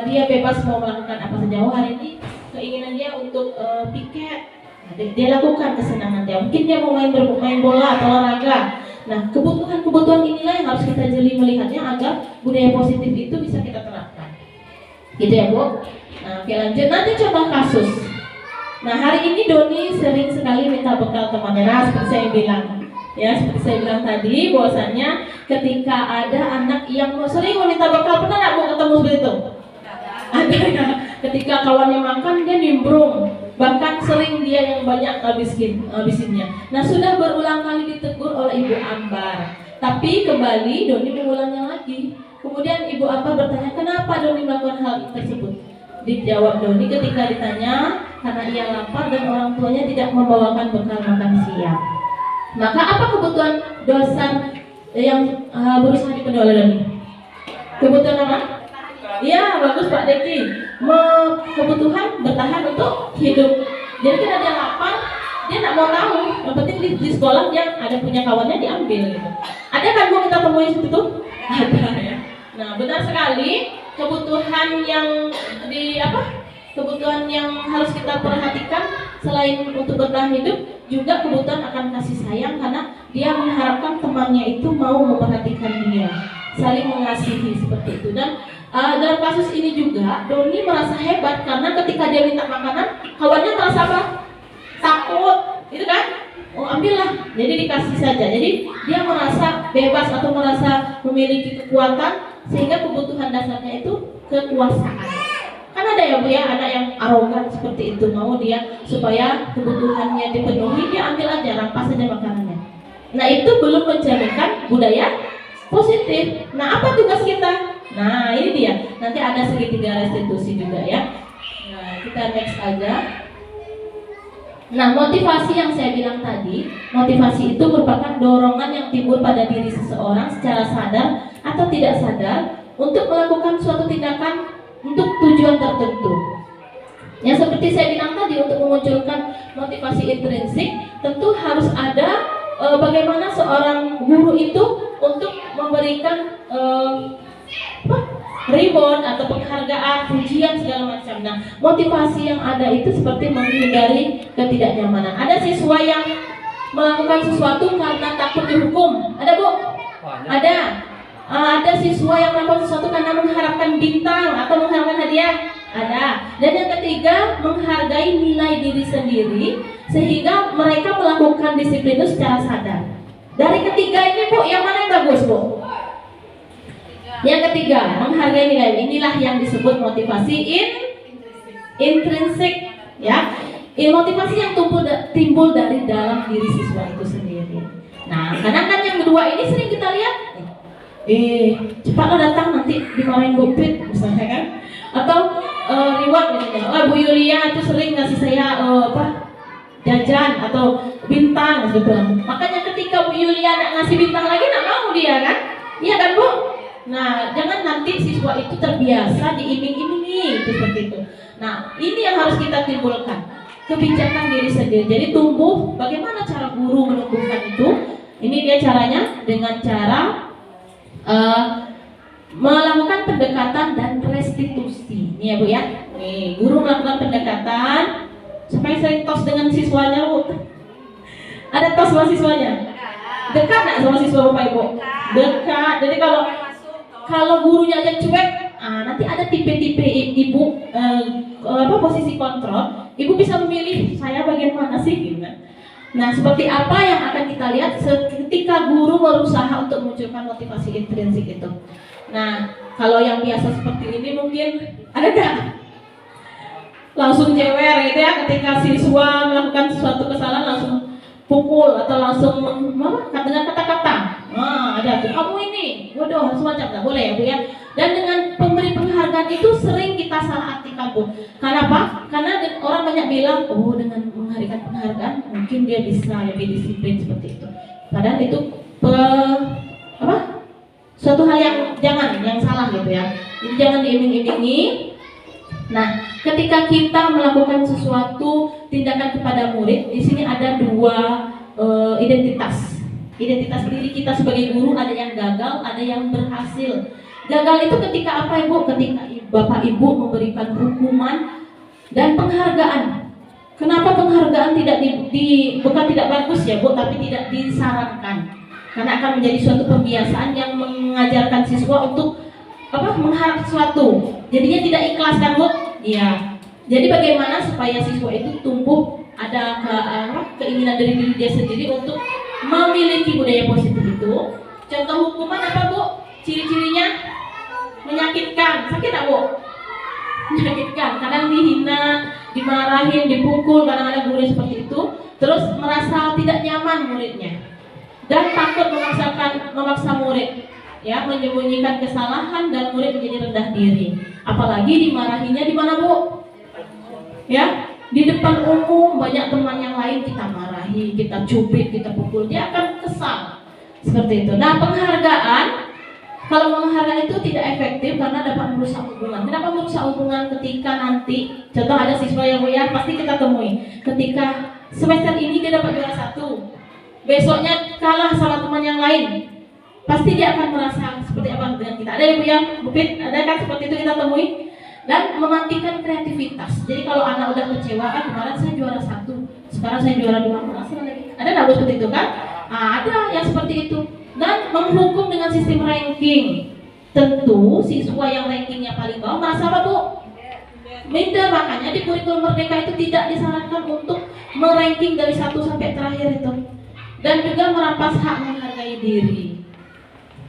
dia bebas mau melakukan apa saja. Oh, hari ini keinginan dia untuk piket. Nah, dia lakukan kesenangan dia. Mungkin dia mau main bola atau olahraga. Nah, kebutuhan inilah yang harus kita jeli melihatnya agar budaya positif itu bisa kita terapkan. Gitu ya, Bu. Nah, oke lanjut. Nanti contoh kasus. Nah, hari ini Doni sering sekali minta bekal temannya. Nah, seperti saya bilang. Ya, seperti saya bilang tadi, bahwasannya ketika ada anak yang sering meminta bekal, pernah nggak Bu ketemu seperti itu? Ada ya. Ketika kawannya makan, dia nimbrung. Bahkan sering dia yang banyak habisinnya. Nah, sudah berulang kali ditegur oleh Ibu Ambar. Tapi kembali Doni mengulangnya lagi. Kemudian Ibu Ambar bertanya, kenapa Doni melakukan hal tersebut? Dijawab Doni ketika ditanya, karena ia lapar dan orang tuanya tidak membawakan bekal makan siang. Maka apa kebutuhan dosen yang berusaha dipenuhi oleh Doni? Kebutuhan apa? Ya, bagus Pak Deki. Kebutuhan bertahan untuk hidup. Jadi kan ada yang lapar, dia nggak mau tahu. Yang penting di sekolah dia ada punya kawannya diambil gitu. Ada kan Bu kita temui seperti itu? Ada ya. Nah, benar sekali kebutuhan yang kebutuhan yang harus kita perhatikan selain untuk bertahan hidup juga kebutuhan akan kasih sayang karena dia mengharapkan temannya itu mau memperhatikan dia, saling mengasihi seperti itu. Dan dalam kasus ini juga Doni merasa hebat karena ketika dia minta makanan, kawannya merasa apa? Takut, gitu kan? Oh ambillah, jadi dikasih saja. Jadi dia merasa bebas atau merasa memiliki kekuatan sehingga kebutuhan dasarnya itu kekuasaan. Kan ada ya Bu ya, ada yang arogan seperti itu, mau dia supaya kebutuhannya dipenuhi, dia ambil aja, rampas saja makanannya. Nah itu belum mencerminkan budaya positif. Nah apa tugas kita? Nah ini dia, nanti ada segitiga restitusi juga ya. Nah kita next aja. Nah motivasi yang saya bilang tadi, motivasi itu merupakan dorongan yang timbul pada diri seseorang secara sadar atau tidak sadar untuk melakukan suatu tindakan untuk tujuan tertentu. Yang seperti saya bilang tadi, untuk memunculkan motivasi intrinsik tentu harus ada bagaimana seorang guru itu untuk memberikan reward atau penghargaan, pujian segala macam. Nah, motivasi yang ada itu seperti menghindari ketidaknyamanan. Ada siswa yang melakukan sesuatu karena takut dihukum. Ada, Bu? Ada. Ada siswa yang melakukan sesuatu karena mengharapkan bintang atau mengharapkan hadiah. Ada. Dan yang ketiga, menghargai nilai diri sendiri sehingga mereka melakukan disiplin itu secara sadar. Dari ketiga ini, Bu, yang mana yang bagus, Bu? Yang ketiga, menghargai nilai. Inilah yang disebut motivasi intrinsik, ya. Motivasi yang timbul dari dalam diri siswa itu sendiri. Nah, kadang-kadang yang kedua ini sering kita lihat, cepatlah datang nanti dimarahin Bu Pit misalnya kan, atau reward misalnya, Bu Yulia itu sering ngasih saya jajan atau bintang gitu. Makanya ketika Bu Yulia nak ngasih bintang lagi, nak mau dia kan, iya kan Bu? Nah, jangan nanti siswa itu terbiasa diiming-imingi itu seperti itu. Nah, ini yang harus kita timbulkan, kebijakan diri sendiri. Jadi tumbuh, bagaimana cara guru menumbuhkan itu? Ini dia caranya dengan cara melakukan pendekatan dan restitusi. Ini ya Bu ya. Nih, guru melakukan pendekatan. Siapa yang sering tos dengan siswanya, Bu? Ada tos sama siswanya? Dekat nggak sama siswa Bapak Ibu? Dekat. Jadi kalau gurunya aja cuek, nanti ada tipe-tipe ibu posisi kontrol. Ibu bisa memilih saya bagian mana sih, gitu kan? Nah, seperti apa yang akan kita lihat ketika guru berusaha untuk memunculkan motivasi intrinsik itu. Nah, kalau yang biasa seperti ini mungkin ada nggak? Langsung jewer gitu ya, ketika siswa melakukan sesuatu kesalahan langsung pukul atau langsung dengan kata-kata. Nah, ada tuh, kamu ini, waduh, semacam nggak boleh ya Bu ya. Dan dengan pemberi penghargaan itu sering kita salah artikan Bu. Karena apa? Karena orang banyak bilang, oh dengan memberikan penghargaan mungkin dia bisa lebih disiplin seperti itu. Padahal itu suatu hal yang salah gitu ya. Jadi jangan diiming-imingi. Nah, ketika kita melakukan sesuatu tindakan kepada murid, di sini ada dua identitas diri kita sebagai guru, ada yang gagal, ada yang berhasil. Gagal itu ketika apa Ibu? Ketika Bapak Ibu memberikan hukuman dan penghargaan. Kenapa penghargaan bukan tidak bagus ya Bu, tapi tidak disarankan. Karena akan menjadi suatu pembiasaan yang mengajarkan siswa untuk mengharap sesuatu. Jadinya tidak ikhlas kan Bu? Iya. Jadi bagaimana supaya siswa itu tumbuh ada keinginan dari diri dia sendiri untuk memiliki budaya positif itu. Contoh hukuman apa Bu? Ciri-cirinya menyakitkan. Sakit tak Bu? Menyakitkan. Kadang dihina, dimarahin, dipukul, kadang-kadang guru seperti itu. Terus merasa tidak nyaman muridnya dan takut memaksa murid, ya, menyembunyikan kesalahan dan murid menjadi rendah diri. Apalagi dimarahinya di mana Bu? Ya, di depan umum banyak teman yang lain kita marahi, kita cubit, kita pukul, dia akan kesal seperti itu. Nah, penghargaan, kalau menghargai itu tidak efektif karena dapat merusak hubungan. Kenapa merusak hubungan? Ketika nanti, contoh ada siswa yang Bu ya, pasti kita temui. Ketika semester ini dia dapat juara 1, besoknya kalah sama teman yang lain, pasti dia akan merasa seperti apa dengan kita. Ada ya Bu ya, Bu Pit, ada kan seperti itu kita temui. Dan mematikan kreativitas. Jadi kalau anak udah kecewa, kemarin saya juara 1, sekarang saya juara 2, merasa lagi. Ada nggak seperti itu kan? Ada yang seperti itu. Dan menghukum dengan sistem ranking. Tentu siswa yang rankingnya paling bawah merasa apa Bu? Minder. Makanya di kurikulum Merdeka itu tidak disarankan untuk meranking dari 1 sampai terakhir itu. Dan juga merampas hak menghargai diri.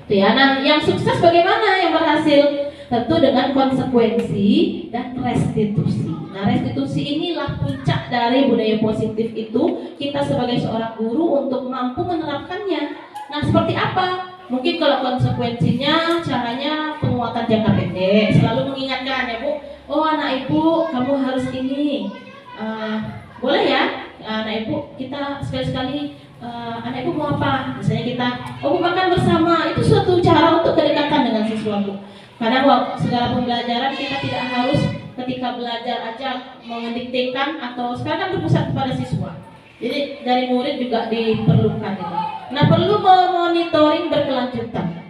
Tuh ya. Nah, yang sukses bagaimana? Yang berhasil? Tentu dengan konsekuensi dan restitusi. Nah, restitusi inilah puncak dari budaya positif itu, kita sebagai seorang guru untuk mampu menerapkannya. Nah, seperti apa? Mungkin kalau konsekuensinya caranya penguatan jangka pendek, selalu mengingatkan ya Bu, oh anak Ibu kamu harus ini, boleh ya anak Ibu, kita sekali-sekali anak Ibu mau apa? Misalnya kita, oh makan bersama, itu suatu cara untuk kedekatan dengan siswa Bu. Karena segala pembelajaran kita tidak harus ketika belajar aja mendiktekan atau sekarang kan berpusat kepada siswa. Jadi dari murid juga diperlukan itu. Nah, perlu monitoring berkelanjutan.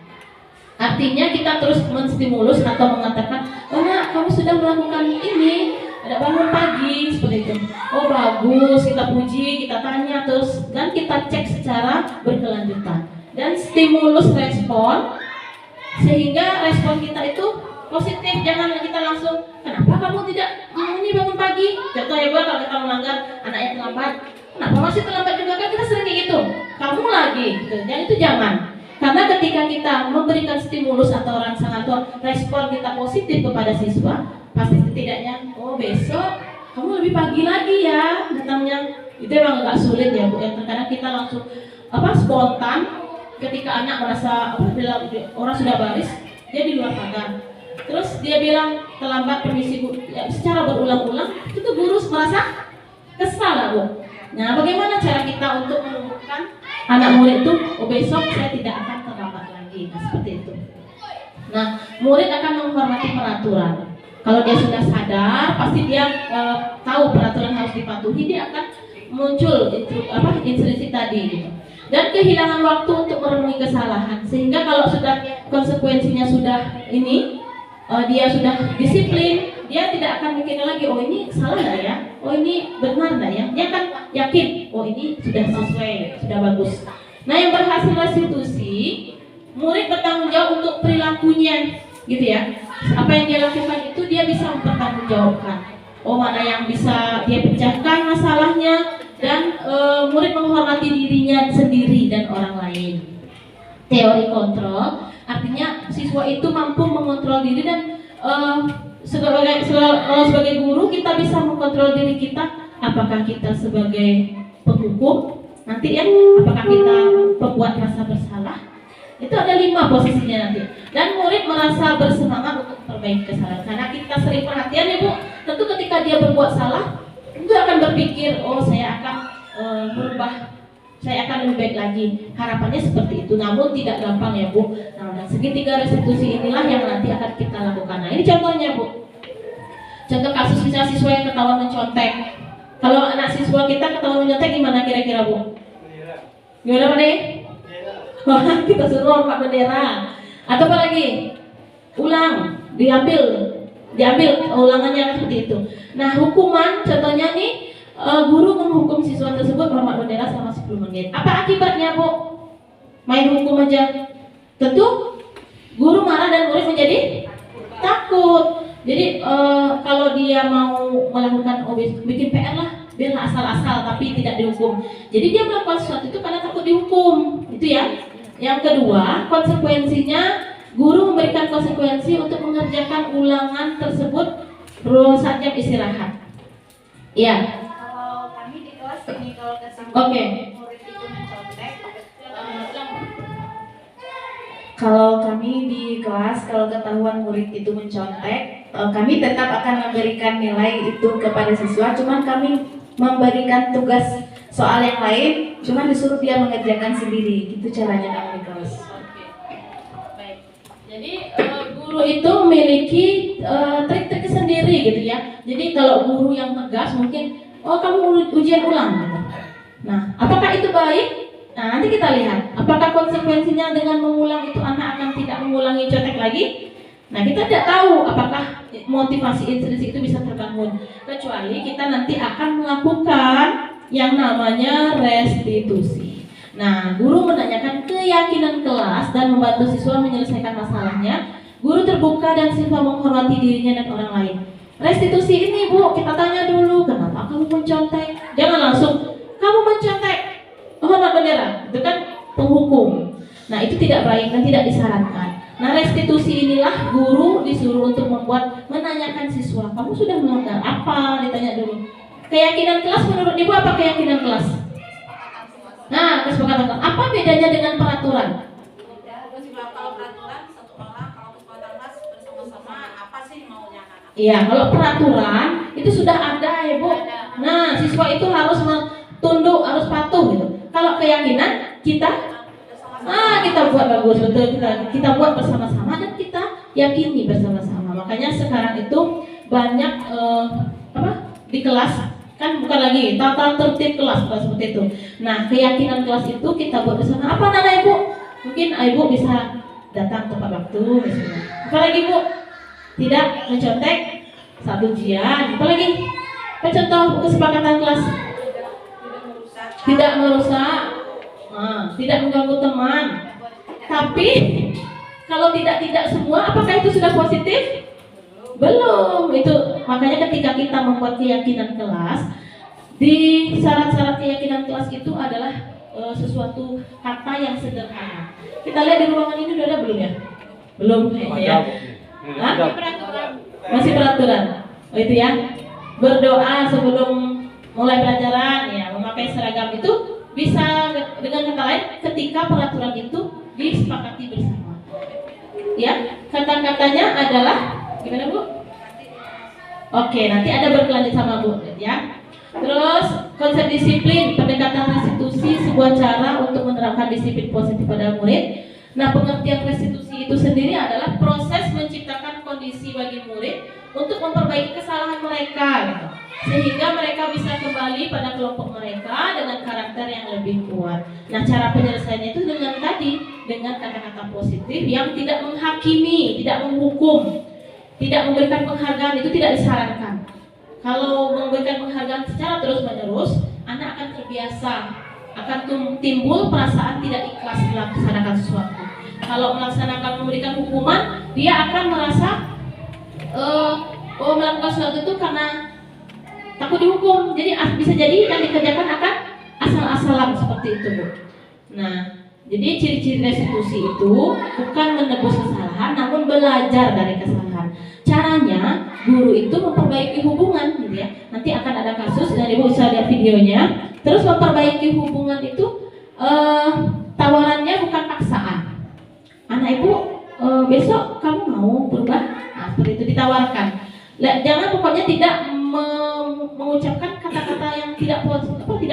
Artinya kita terus menstimulus atau mengatakan, oh nak, kamu sudah melakukan ini, ada bangun pagi seperti itu. Oh bagus, kita puji, kita tanya terus dan kita cek secara berkelanjutan. Dan stimulus respon sehingga respon kita itu positif. Jangan kita langsung, kenapa kamu tidak ini bangun pagi? Contoh ya, kalau kita melanggar anaknya terlambat, kenapa masih terlambat juga? Kan kita sering kayak gitu. Kamu lagi, gitu. Dan itu jangan. Karena ketika kita memberikan stimulus atau rangsangan atau respon kita positif kepada siswa, pasti setidaknya, oh besok kamu lebih pagi lagi ya datangnya. Itu emang agak sulit ya Bu. Yang terkadang kita langsung spontan ketika anak merasa orang sudah baris, dia di luar pagar. Terus dia bilang terlambat permisi Bu. Ya, secara berulang-ulang itu tuh guru merasa kesal lah Bu. Nah, bagaimana cara kita untuk menumbuhkan anak murid itu, oh besok saya tidak akan terlambat lagi. Nah, seperti itu. Nah, murid akan menghormati peraturan. Kalau dia sudah sadar, pasti dia tahu peraturan harus dipatuhi, dia akan muncul intrinsik tadi gitu. Dan kehilangan waktu untuk merenungi kesalahan, sehingga kalau sudah konsekuensinya sudah ini, dia sudah disiplin, dia tidak akan mikir lagi, oh ini salah nggak ya, oh ini benar nggak ya, dia akan yakin, oh ini sudah sesuai, sudah bagus. Nah, yang berhasil restitusi, murid bertanggung jawab untuk perilakunya, gitu ya. Apa yang dia lakukan itu dia bisa mempertanggungjawabkan. Oh mana yang bisa dia pecahkan masalahnya, dan murid menghormati dirinya sendiri dan orang lain. Teori kontrol artinya siswa itu mampu mengontrol diri dan sebagai guru kita bisa mengontrol diri kita. Apakah kita sebagai penghukum nanti ya, apakah kita pembuat rasa bersalah? Itu ada 5 posisinya nanti. Dan murid merasa bersemangat untuk memperbaiki kesalahan. Karena kita sering perhatian ya Bu, tentu ketika dia berbuat salah, itu akan berpikir, oh saya akan berubah, saya akan lebih baik lagi. Harapannya seperti itu, namun tidak gampang ya Bu. Nah, dan segitiga restitusi inilah yang nanti akan kita lakukan. Nah, ini contohnya Bu. Contoh kasus misalnya siswa yang ketahuan mencontek. Kalau anak siswa kita ketahuan mencontek gimana kira-kira Bu? Gimana Pak nih? Kita suruh hormat bendera. Atau apa lagi? Ulang, diambil ulangannya seperti itu. Nah, hukuman contohnya nih, guru menghukum siswa tersebut hormat bendera selama 10 menit. Apa akibatnya Bu? Main hukum aja. Tentu guru marah dan murid menjadi takut. Jadi kalau dia mau melakukan bikin PR lah, biarlah asal-asal tapi tidak dihukum. Jadi dia melakukan sesuatu itu karena takut dihukum. Itu ya. Yang kedua, konsekuensinya guru memberikan konsekuensi untuk mengerjakan ulangan tersebut saat jam istirahat. Iya. Kalau kami di kelas ini kalau Oke. murid itu mencontek, kalau kami di kelas kalau ketahuan murid itu mencontek, kami tetap akan memberikan nilai itu kepada siswa. Cuman kami memberikan tugas soal yang lain, cuman disuruh dia mengerjakan sendiri. Gitu caranya kami di kelas. Baik. Jadi guru itu memiliki trik-trik sendiri gitu ya. Jadi kalau guru yang tegas mungkin, oh kamu ujian ulang gitu. Nah, apakah itu baik? Nah, nanti kita lihat. Apakah konsekuensinya dengan mengulang itu anak akan tidak mengulangi contek lagi? Nah, kita tidak tahu apakah motivasi intrinsik itu bisa terbangun. Kecuali kita nanti akan melakukan yang namanya restitusi. Nah, guru menanyakan keyakinan kelas dan membantu siswa menyelesaikan masalahnya. Guru terbuka dan siswa menghormati dirinya dan orang lain. Restitusi ini Bu, kita tanya dulu, kenapa kamu mencontek? Jangan langsung, kamu mencontek, hormat bendera, itu kan penghukum. Nah, itu tidak baik dan tidak disarankan. Nah, restitusi inilah guru disuruh untuk menanyakan siswa, kamu sudah melanggar apa? Ditanya dulu. Keyakinan kelas menurut Ibu apa keyakinan kelas? Nah, kesepakatan kelas. Apa bedanya dengan peraturan? Kalau peraturan satu orang, kalau kesepakatan kelas bersama-sama apa sih maunya anak? Iya, kalau peraturan itu sudah ada ya Bu. Nah, siswa itu harus tunduk, harus patuh gitu. Kalau keyakinan kita buat bagus betul, kita buat bersama-sama dan kita yakini bersama-sama. Makanya sekarang itu banyak di kelas kan bukan lagi tata tertib kelas bukan seperti itu. Nah, keyakinan kelas itu kita buat bersama. Apa nana Ibu? Mungkin Ibu bisa datang tepat waktu misalnya. Apalagi Bu? Tidak mencontek saat ujian. Apalagi? Contoh kesepakatan kelas. Tidak merusak, tidak mengganggu teman. Tapi kalau tidak semua, apakah itu sudah positif? Belum. Itu makanya ketika kita membuat keyakinan kelas, di syarat-syarat keyakinan kelas itu adalah sesuatu kata yang sederhana. Kita lihat di ruangan ini udah ada belum ya? Belum kayaknya ya. Masih peraturan. Oh itu ya. Berdoa sebelum mulai pelajaran ya, memakai seragam itu bisa dengan kata lain ketika peraturan itu disepakati bersama. Ya, kata-katanya adalah gimana Bu? Oke, nanti ada berkelanjut sama Bu ya. Terus konsep disiplin, pendekatan restitusi sebuah cara untuk menerapkan disiplin positif pada murid. Nah, pengertian restitusi itu sendiri adalah proses menciptakan kondisi bagi murid untuk memperbaiki kesalahan mereka gitu. Sehingga mereka bisa kembali pada kelompok mereka dengan karakter yang lebih kuat. Nah, cara penyelesaiannya itu dengan kata-kata positif yang tidak menghakimi, tidak menghukum, tidak memberikan penghargaan, itu tidak disarankan. Kalau memberikan penghargaan secara terus-menerus, anak akan terbiasa, akan timbul perasaan tidak ikhlas melaksanakan sesuatu. Kalau memberikan hukuman, dia akan merasa melakukan sesuatu itu karena takut dihukum. Jadi bisa jadi yang dikerjakan akan asal-asalan seperti itu, Bu. Nah, jadi ciri-ciri restitusi itu bukan menebus kesalahan, namun belajar dari kesalahan. Caranya, guru itu memperbaiki hubungan, gitu ya. Nanti akan ada kasus dan Ibu bisa lihat videonya. Terus memperbaiki hubungan itu tawarannya bukan paksaan. Anak Ibu besok kamu mau berubah? Nah, seperti itu ditawarkan. Jangan pokoknya tidak mengucapkan kata-kata yang tidak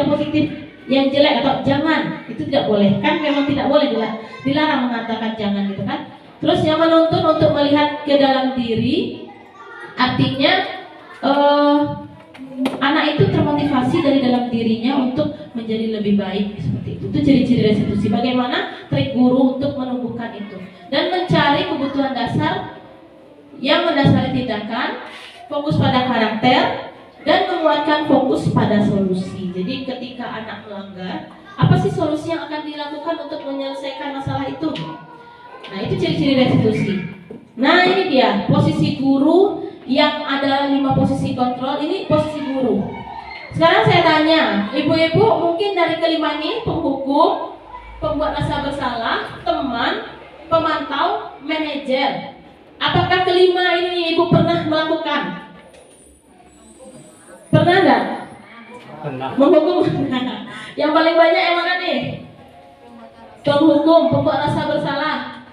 positif, yang jelek atau jangan, itu tidak boleh. Kan memang tidak boleh, dilarang mengatakan jangan gitu kan. Terus yang menuntun untuk melihat ke dalam diri, artinya anak itu termotivasi dari dalam dirinya untuk menjadi lebih baik seperti itu. Itu ciri-ciri restitusi. Bagaimana trik guru untuk menumbuhkan itu dan mencari kebutuhan dasar yang mendasari tindakan, fokus pada karakter, dan menguatkan fokus pada solusi. Jadi ketika anak melanggar, apa sih solusi yang akan dilakukan untuk menyelesaikan masalah itu? Nah, itu ciri-ciri restitusi. Nah, ini dia posisi guru yang ada 5 posisi kontrol. Ini posisi guru. Sekarang saya tanya, ibu-ibu mungkin dari kelima ini penghukum, pembuat rasa bersalah, teman, pemantau, manajer. Apakah kelima ini ibu pernah melakukan? Pernah enggak? Pernah. Menghukum. Yang paling banyak yang mana nih? Penghukum, pembuat rasa bersalah,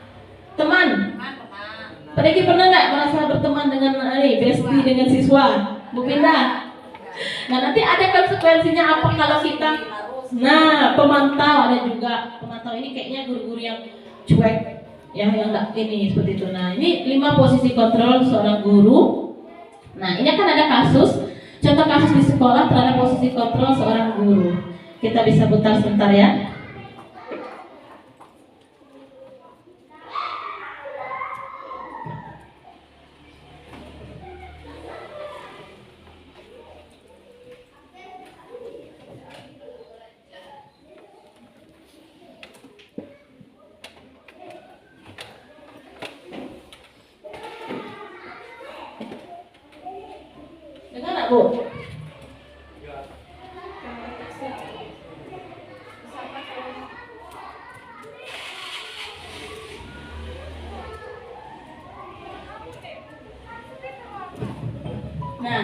teman. Pak Deki pernah nggak merasa berteman dengan bestie dengan siswa? Bu Pindah. Nah, nanti ada konsekuensinya apa kalau kita? Nah, pemantau ada juga. Pemantau ini kayaknya guru-guru yang cuek, yang nggak ini seperti itu. Nah, ini 5 posisi kontrol seorang guru. Nah, ini akan ada kasus. Contoh kasus di sekolah terhadap posisi kontrol seorang guru. Kita bisa putar sebentar ya. Dengar nggak, Bu? Nah,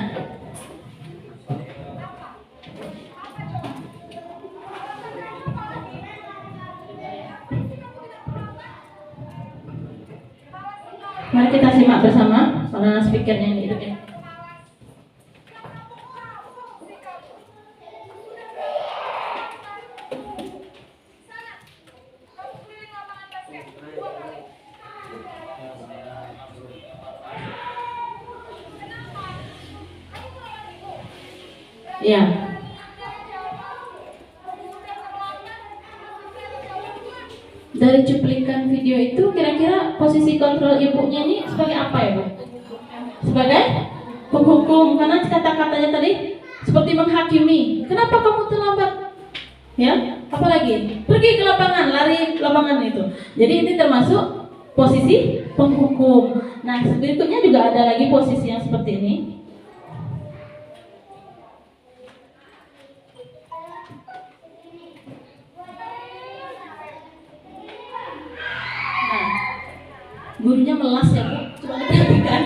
mari kita simak bersama para speakernya yang hidupin. Ya. Dari cuplikan video itu kira-kira posisi kontrol ibunya ini sebagai apa ya, Bu? Sebagai penghukum, karena kata-katanya tadi seperti menghakimi. Kenapa kamu terlambat? Ya, apalagi pergi ke lapangan, lari lapangan itu. Jadi ini termasuk posisi penghukum. Nah, berikutnya juga ada lagi posisi yang seperti ini. Nah, gurunya melas ya, Bu. Coba diperhatikan.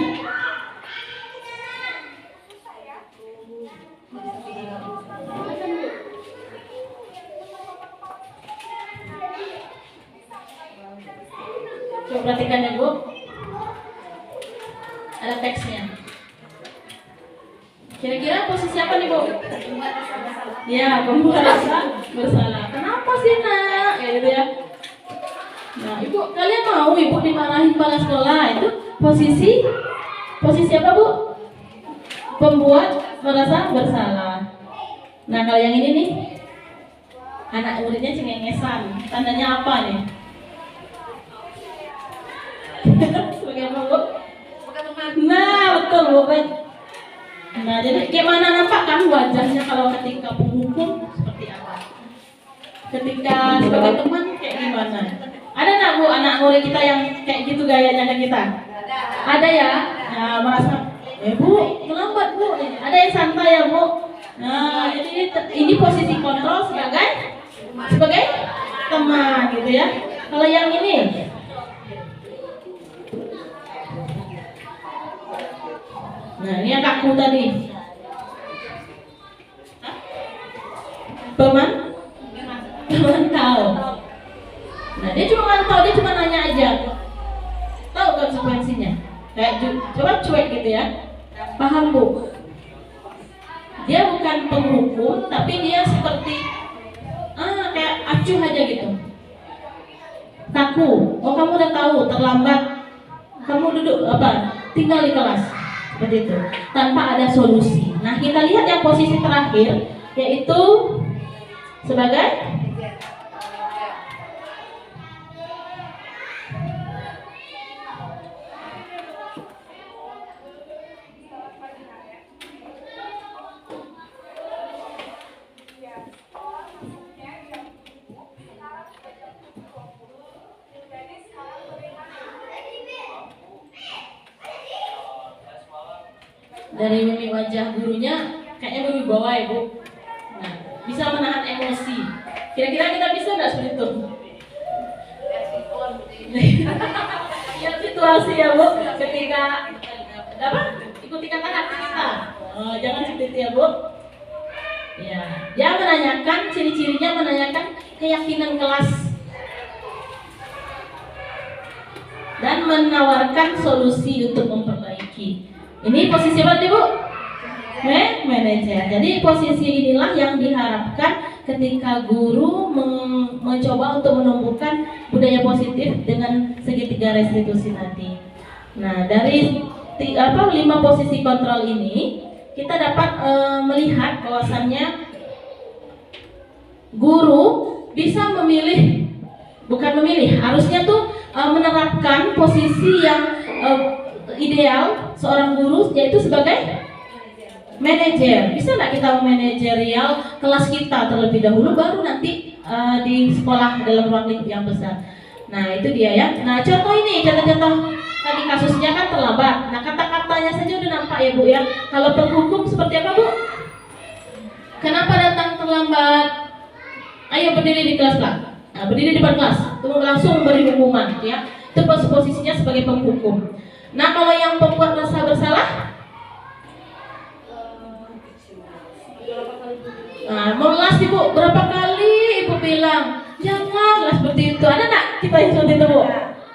Coba perhatikan ya, Bu. Ada teksnya. Kira-kira posisi apa nih, Bu? Ya, pembuat rasa bersalah. Kenapa sih, Nak? Kayak gitu ya. Nah, Ibu, kalian mau Ibu dimarahin kepala sekolah? Itu posisi apa, Bu? Pembuat merasa bersalah. Nah, kalau yang ini nih, anak muridnya cengengesan. Tandanya apa nih? Sebagai apa, Bu? Nah, betul, Bu. Nah, jadi gimana nampak kan wajahnya kalau ketika penghukum seperti apa? Ketika sebagai teman kayak gimana? Ada nggak, Bu, anak murid kita yang kayak gitu gayanya ke kita? Ada ya? Nah, merasa, Bu, terlambat, Bu. Ada yang santai ya, Bu? Nah, ini posisi kontrol sebagai teman gitu ya. Kalau yang ini, nah ini yang kaku tadi. Pemantau. Nah, dia cuma mantau, dia cuma nanya aja. Tahu konsekuensinya? Kayak coba cuek gitu ya. Paham, Bu? Dia bukan penghukum, tapi dia seperti kayak acuh aja gitu. Kaku. Oh, kamu udah tahu, terlambat. Kamu duduk tinggal di kelas. Seperti itu. Tanpa ada solusi. Nah, kita lihat yang posisi terakhir, yaitu sebagai dari mimik wajah gurunya kayaknya berwibawa ya, Bu. Nah, bisa menahan emosi. Kira-kira kita bisa nggak seperti itu? Lihat situasi ya, Bu. Ketika ikuti kata hati kita. Oh, jangan seperti itu ya, Bu. Ya, dia menanyakan ciri-cirinya, menanyakan keyakinan kelas dan menawarkan solusi untuk memperbaiki. Ini posisi apa, Bu? Manajer. Jadi posisi inilah yang diharapkan ketika guru mencoba untuk menumbuhkan budaya positif dengan segitiga restitusi tadi. Nah, dari 5 posisi kontrol ini kita dapat melihat bahwasannya guru bisa memilih, bukan memilih, harusnya tuh menerapkan posisi yang ideal seorang guru, yaitu sebagai manajer. Bisa nggak kita manajerial kelas kita terlebih dahulu, baru nanti di sekolah dalam ruang lingkup yang besar. Nah, itu dia ya. Nah, contoh tadi kasusnya kan terlambat. Nah, kata-katanya saja udah nampak ya, Bu ya. Kalau penghukum seperti apa, Bu? Kenapa datang terlambat? Ayo berdiri di kelas lah. Nah, berdiri di depan kelas, tunggu langsung beri hukuman ya. Itu posisinya sebagai penghukum. Nah, kalau yang pembuat rasa bersalah, nah, melas Ibu, berapa kali Ibu bilang janganlah seperti itu. Ada nggak kita yang seperti itu, Bu?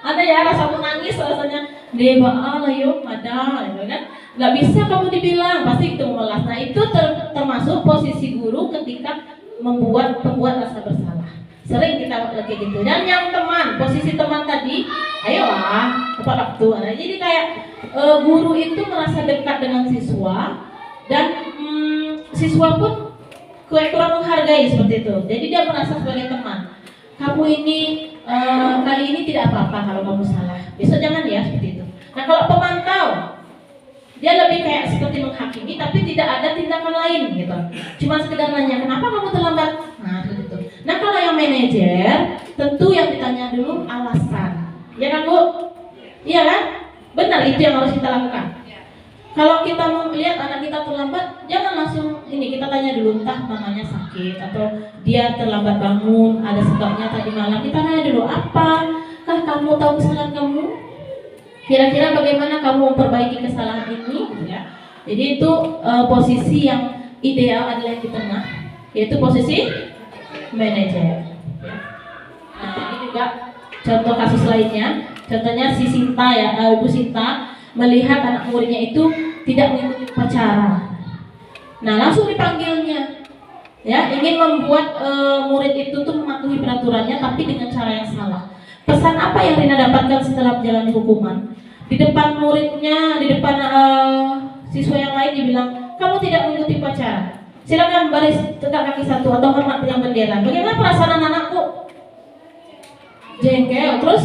Ada ya, rasa menangis rasanya. Deba Allah yuk, ada, gitu kan? Nggak bisa kamu dibilang, pasti itu melas. Nah, itu termasuk posisi guru ketika membuat rasa bersalah. Sering kita kayak gitu. Dan yang teman, posisi teman tadi, ayolah tepat waktu. Nah, jadi kayak guru itu merasa dekat dengan siswa dan siswa pun kurang menghargai seperti itu. Jadi dia merasa sebagai teman. Kamu ini kali ini tidak apa-apa kalau kamu salah. Besok jangan ya seperti itu. Nah kalau pemantau dia lebih kayak seperti menghakimi tapi tidak ada tindakan lain gitu. Cuma sekedar nanya kenapa kamu terlambat. Nah seperti itu. Nah kalau yang manajer tentu yang ditanya dulu alasan. Ya kan Bu? Iya kan? Benar itu yang harus kita lakukan. Kalau kita mau melihat anak kita terlambat, jangan langsung ini kita tanya dulu entah mamanya sakit atau dia terlambat bangun, ada sebabnya tadi malam. Kita tanya dulu, apakah kamu tahu kesalahan kamu? Kira-kira bagaimana kamu memperbaiki kesalahan ini? Ya. Jadi itu posisi yang ideal adalah di tengah, yaitu posisi manajer. Nah ini juga contoh kasus lainnya. Contohnya si Sinta ya, Ibu Sinta melihat anak muridnya itu tidak mengikuti upacara. Nah, langsung dipanggilnya. Ya, ingin membuat murid itu tuh mematuhi peraturannya tapi dengan cara yang salah. Pesan apa yang Rina dapatkan setelah menjalani hukuman? Di depan muridnya, di depan siswa yang lain dibilang, "Kamu tidak mengikuti upacara. Silakan baris tegak kaki satu atau hormat yang bendera." Bagaimana perasaan anak-anakku? Jengkel, terus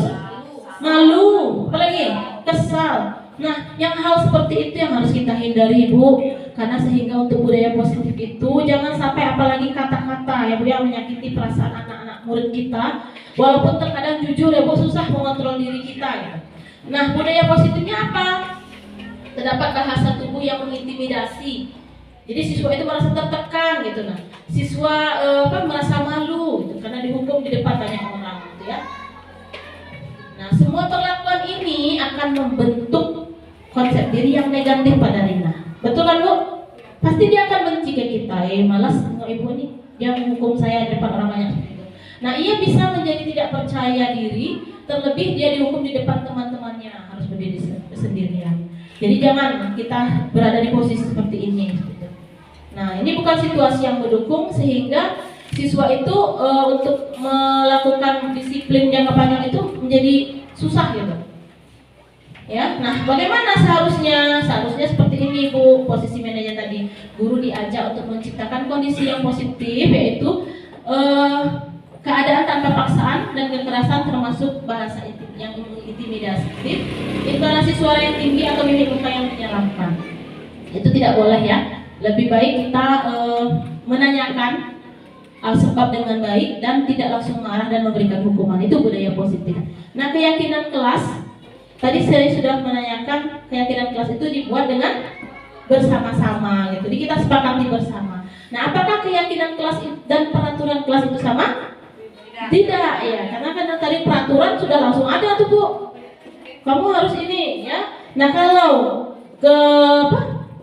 malu, apalagi kesal. Nah, yang hal seperti itu yang harus kita hindari, Bu. Karena sehingga untuk budaya positif itu jangan sampai apalagi kata-kata ya Bu yang menyakiti perasaan anak-anak murid kita. Walaupun terkadang jujur ya Bu susah mengontrol diri kita ya. Nah, budaya positifnya apa? Terdapat bahasa tubuh yang mengintimidasi. Jadi siswa itu merasa tertekan gitu nah. Siswa merasa malu gitu, karena dihukum di depan banyak orang gitu ya. Nah, semua perlakuan ini akan membentuk konsep diri yang negatif pada Rina. Betul kan Bu? Pasti dia akan benci ke kita. Malas ibu nih, dia menghukum saya di depan orang banyak. Nah, ia bisa menjadi tidak percaya diri, terlebih dia dihukum di depan teman-temannya, harus berdiri sendirian. Jadi jangan kita berada di posisi seperti ini. Nah, ini bukan situasi yang mendukung sehingga siswa itu untuk melakukan disiplin jangka panjang itu menjadi susah gitu. Ya, nah bagaimana seharusnya seperti ini Bu, posisi manajer tadi. Guru diajak untuk menciptakan kondisi yang positif, yaitu keadaan tanpa paksaan dan kekerasan termasuk bahasa yang intimidatif, intonasi suara yang tinggi atau mimik muka yang menyeramkan. Itu tidak boleh ya. Lebih baik kita menanyakan sebab dengan baik dan tidak langsung marah dan memberikan hukuman. Itu budaya positif. Nah, keyakinan kelas tadi saya sudah menanyakan, keyakinan kelas itu dibuat dengan bersama-sama gitu. Jadi kita sepakati bersama. Nah, apakah keyakinan kelas dan peraturan kelas itu sama? Tidak ya, karena kan tadi peraturan sudah langsung ada tuh Bu. Kamu harus ini ya. Nah, kalau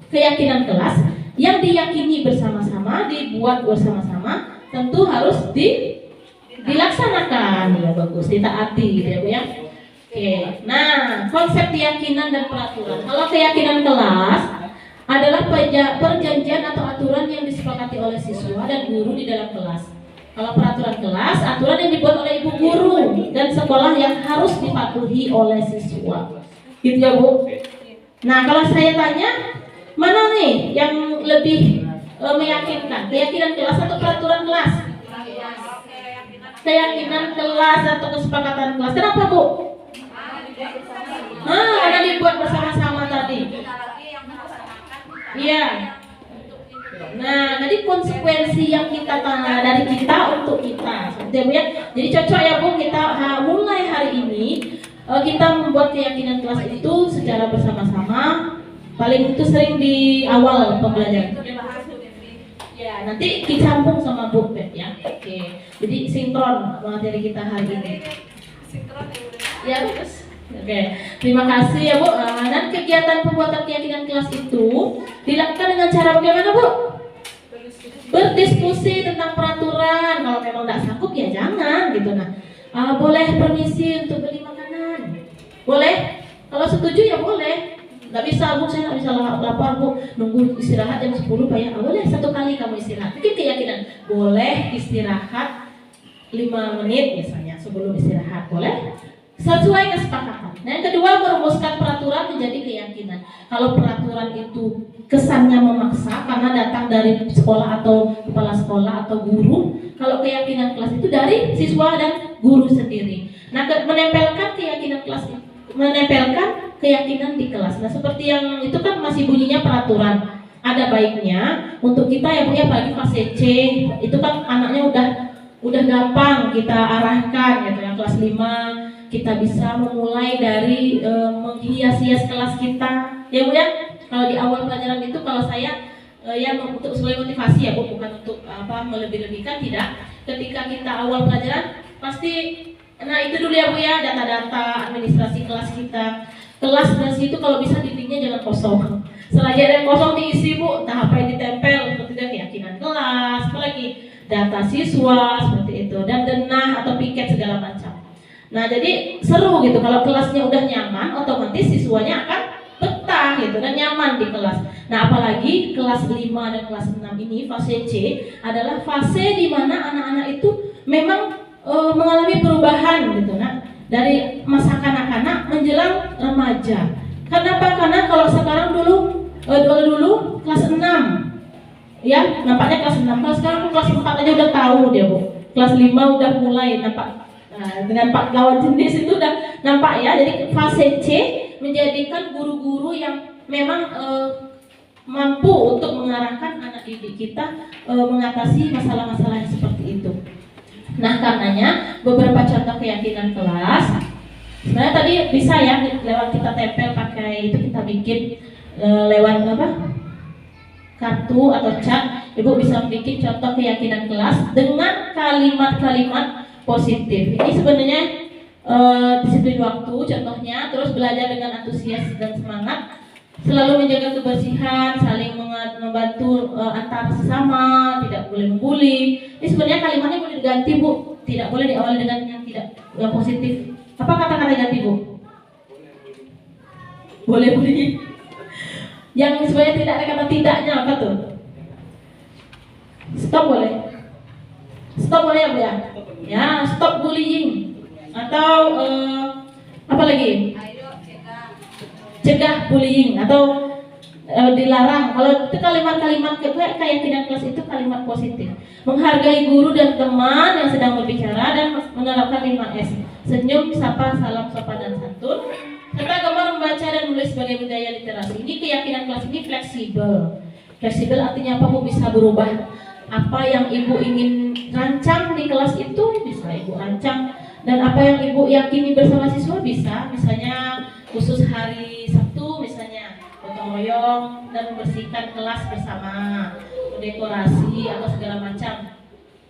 keyakinan kelas yang diyakini bersama-sama, dibuat bersama-sama, tentu harus dilaksanakan ya, bagus, ditaati gitu ya Bu ya. Oke, nah konsep keyakinan dan peraturan. Kalau keyakinan kelas adalah perjanjian atau aturan yang disepakati oleh siswa dan guru di dalam kelas. Kalau peraturan kelas, aturan yang dibuat oleh ibu guru dan sekolah yang harus dipatuhi oleh siswa. Gitu ya Bu. Nah kalau saya tanya, mana nih yang lebih meyakinkan? Keyakinan kelas atau peraturan kelas? Keyakinan kelas atau kesepakatan kelas. Kenapa Bu? Karena dibuat bersama-sama tadi. Iya. Nah, jadi konsekuensi yang kita dari kita untuk kita, seperti Bu ya. Jadi cocok ya Bu, kita mulai hari ini kita membuat keyakinan kelas itu secara bersama-sama. Paling itu sering di awal pembelajaran. Ya, nanti disambung sama Bu Beb ya. Oke. Jadi sinkron materi kita hari ini. Ya, bagus. Oke, terima kasih ya Bu. Dan kegiatan pembuatan keyakinan kelas itu dilakukan dengan cara bagaimana Bu? Berdiskusi tentang peraturan. Kalau memang tidak sanggup ya jangan gitu. Nah, boleh permisi untuk beli makanan. Boleh? Kalau setuju ya boleh. Nggak bisa Bu, saya nggak bisa lapar Bu. Nunggu istirahat jam 10 Pak ya. Boleh satu kali kamu istirahat. Mungkin keyakinan boleh istirahat 5 menit misalnya sebelum istirahat. Boleh? sesuai kesepakatan. Nah, yang kedua, merumuskan peraturan menjadi keyakinan. Kalau peraturan itu kesannya memaksa karena datang dari sekolah atau kepala sekolah atau guru, kalau keyakinan kelas itu dari siswa dan guru sendiri. Nah, menempelkan keyakinan di kelas. Nah, seperti yang itu kan masih bunyinya peraturan. Ada baiknya untuk kita ya Bu ya, apalagi fase C, itu kan anaknya udah gampang kita arahkan gitu ya, kelas 5 kita bisa memulai dari menghias-hias kelas kita ya Bu ya. Kalau di awal pelajaran itu kalau saya ya untuk sebagai motivasi ya Bu, bukan untuk melebih-lebihkan, tidak. Ketika kita awal pelajaran pasti itu dulu ya Bu ya, data-data administrasi kelas kita. Kelas dan situ kalau bisa dindingnya jangan kosong. Selagi ada yang kosong diisi Bu, entah apa yang ditempel seperti itu, keyakinan kelas, apalagi data siswa seperti itu, dan denah atau piket segala macam. Nah, jadi seru gitu kalau kelasnya udah nyaman, otomatis siswanya akan betah gitu dan nyaman di kelas. Nah, apalagi kelas 5 dan kelas 6 ini fase C adalah fase di mana anak-anak itu memang mengalami perubahan gitu. Nah, dari masa kanak-kanak menjelang remaja. Kenapa? Karena kalau sekarang dulu kelas 6 ya, nampaknya kelas 6. Kalau sekarang kelas 4 aja udah tahu dia Bu. Kelas 5 udah mulai nampak. Nah, dengan Pak lawan jenis itu udah nampak ya. Jadi fase C menjadikan guru-guru yang memang mampu untuk mengarahkan anak didik kita mengatasi masalah-masalah yang seperti itu. Nah, karenanya beberapa contoh keyakinan kelas sebenarnya tadi bisa ya lewat kita tempel pakai itu, kita bikin lewat kartu atau cat. Ibu bisa bikin contoh keyakinan kelas dengan kalimat-kalimat positif. Ini sebenarnya disiplin waktu contohnya, terus belajar dengan antusias dan semangat, selalu menjaga kebersihan, saling membantu antar sesama, tidak boleh membuli. Ini sebenarnya kalimatnya boleh diganti Bu, tidak boleh diawali dengan yang positif. Apa kata-kata ganti Bu? Boleh bullying. Yang sebenarnya tidak ada kata tidaknya apa tuh? Stop boleh. Stop boleh ya Bu ya? Ya, stop bullying. Atau apa lagi? Cegah bullying atau dilarang. Kalau itu kalimat-kalimat keyakinan kelas itu kalimat positif. Menghargai guru dan teman yang sedang berbicara dan menerapkan 5S. Senyum, sapa, salam, sopan dan santun. Serta gemar membaca dan menulis sebagai budaya literasi. Ini keyakinan kelas ini fleksibel. Fleksibel artinya apa Bu? Bisa berubah. Apa yang Ibu ingin rancang di kelas itu bisa Ibu rancang, dan apa yang Ibu yakini bersama siswa bisa. Misalnya khusus hari Sabtu misalnya gotong royong dan membersihkan kelas bersama, dekorasi atau segala macam.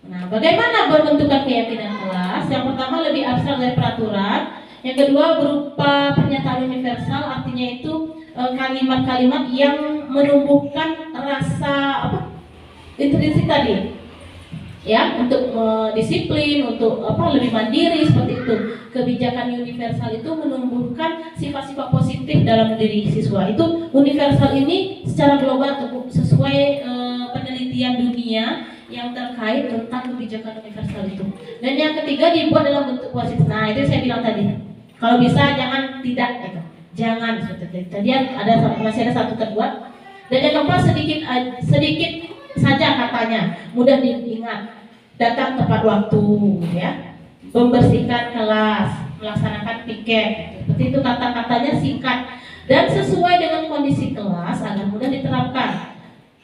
Nah, bagaimana pembentukan keyakinan kelas? Yang pertama lebih abstrak dari peraturan. Yang kedua berupa pernyataan universal, artinya itu kalimat-kalimat yang menumbuhkan rasa intrinsik tadi, ya, untuk disiplin, untuk lebih mandiri seperti itu. Kebijakan universal itu menumbuhkan sifat-sifat positif dalam diri siswa. Itu universal ini secara global sesuai penelitian dunia yang terkait tentang kebijakan universal itu. Dan yang ketiga dibuat dalam bentuk positif. Nah, itu saya bilang tadi. Kalau bisa jangan tidak gitu. Jangan seperti itu. Tadi masih ada satu terbuat. Dan yang keempat sedikit saja katanya, mudah diingat, datang tepat waktu ya, membersihkan kelas, melaksanakan piket, seperti itu, kata-katanya singkat dan sesuai dengan kondisi kelas agar mudah diterapkan.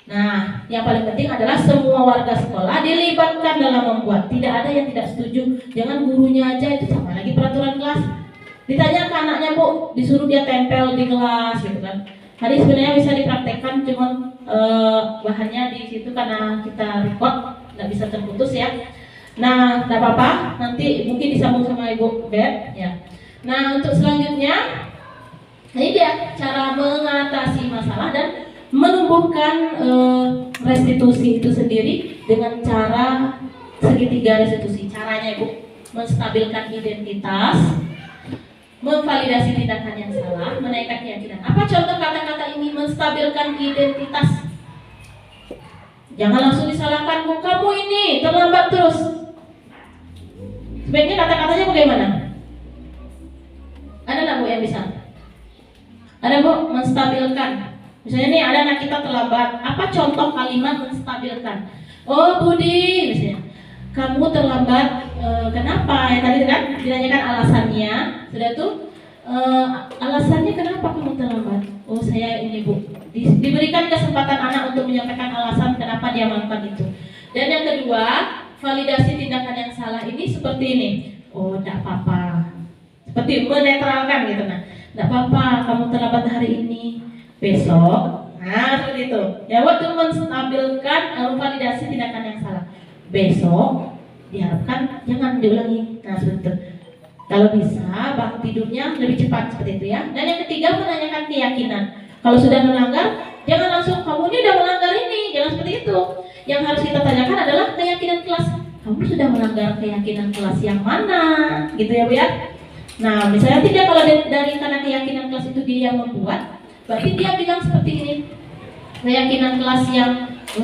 Nah, yang paling penting adalah semua warga sekolah dilibatkan dalam membuat. Tidak ada yang tidak setuju, jangan gurunya aja, itu sama lagi peraturan kelas. Ditanya ke anaknya Bu, disuruh dia tempel di kelas gitu kan. Tadi sebenarnya bisa dipraktekkan, cuman bahannya di situ karena kita record nggak bisa terputus ya. Nah, nggak apa-apa, nanti mungkin disambung sama Ibu Beb ya. Nah, untuk selanjutnya ini dia cara mengatasi masalah dan menumbuhkan restitusi itu sendiri dengan cara segitiga restitusi. Caranya Ibu, menstabilkan identitas, memvalidasi tindakan yang salah, menaikkan keyakinan. Apa contoh kata-kata ini menstabilkan identitas? Jangan langsung disalahkan, Bu, kamu ini terlambat terus. Sebaiknya kata-katanya bagaimana? yang bisa? Ada Bu, menstabilkan. Misalnya nih ada anak kita terlambat. Apa contoh kalimat menstabilkan? Oh Budi, misalnya, kamu terlambat. Kenapa? Ya tadi kan ditanyakan alasannya. Sudah tuh alasannya kenapa kamu terlambat? Oh saya ini Bu. Diberikan kesempatan anak untuk menyampaikan alasan kenapa dia melakukan itu. Dan yang kedua, validasi tindakan yang salah ini seperti ini. Oh, tidak apa-apa. Seperti menetralkan gitu nah. Tidak apa-apa, kamu terlambat hari ini. Besok, nah seperti itu. Ya, waktu menstabilkan validasi tindakan yang salah. Besok diharapkan jangan diulangi. Nah, seperti itu. Kalau bisa, bangun tidurnya lebih cepat seperti itu ya. Dan yang ketiga, menanyakan keyakinan. Kalau sudah melanggar, jangan langsung kamu ini udah melanggar ini, jangan seperti itu. Yang harus kita tanyakan adalah keyakinan kelas. Kamu sudah melanggar keyakinan kelas yang mana, gitu ya Bu ya. Nah, misalnya tidak kalau dari karena keyakinan kelas itu dia yang membuat, berarti dia bilang seperti ini. Keyakinan kelas yang